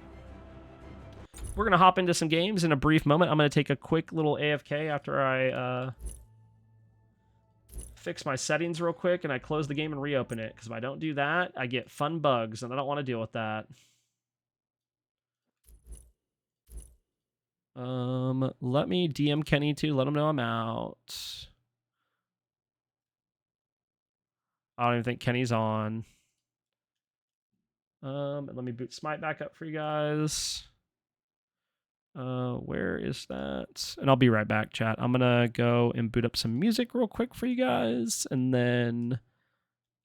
[SPEAKER 1] We're going to hop into some games in a brief moment. I'm going to take a quick little AFK after I fix my settings real quick and I close the game and reopen it. Because if I don't do that, I get fun bugs, and I don't want to deal with that. Let me DM Kenny too. Let him know I'm out. I don't even think Kenny's on. Let me boot Smite back up for you guys. Where is that? And I'll be right back, chat. I'm gonna go and boot up some music real quick for you guys, and then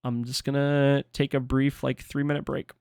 [SPEAKER 1] I'm just gonna take a brief, like, 3-minute break.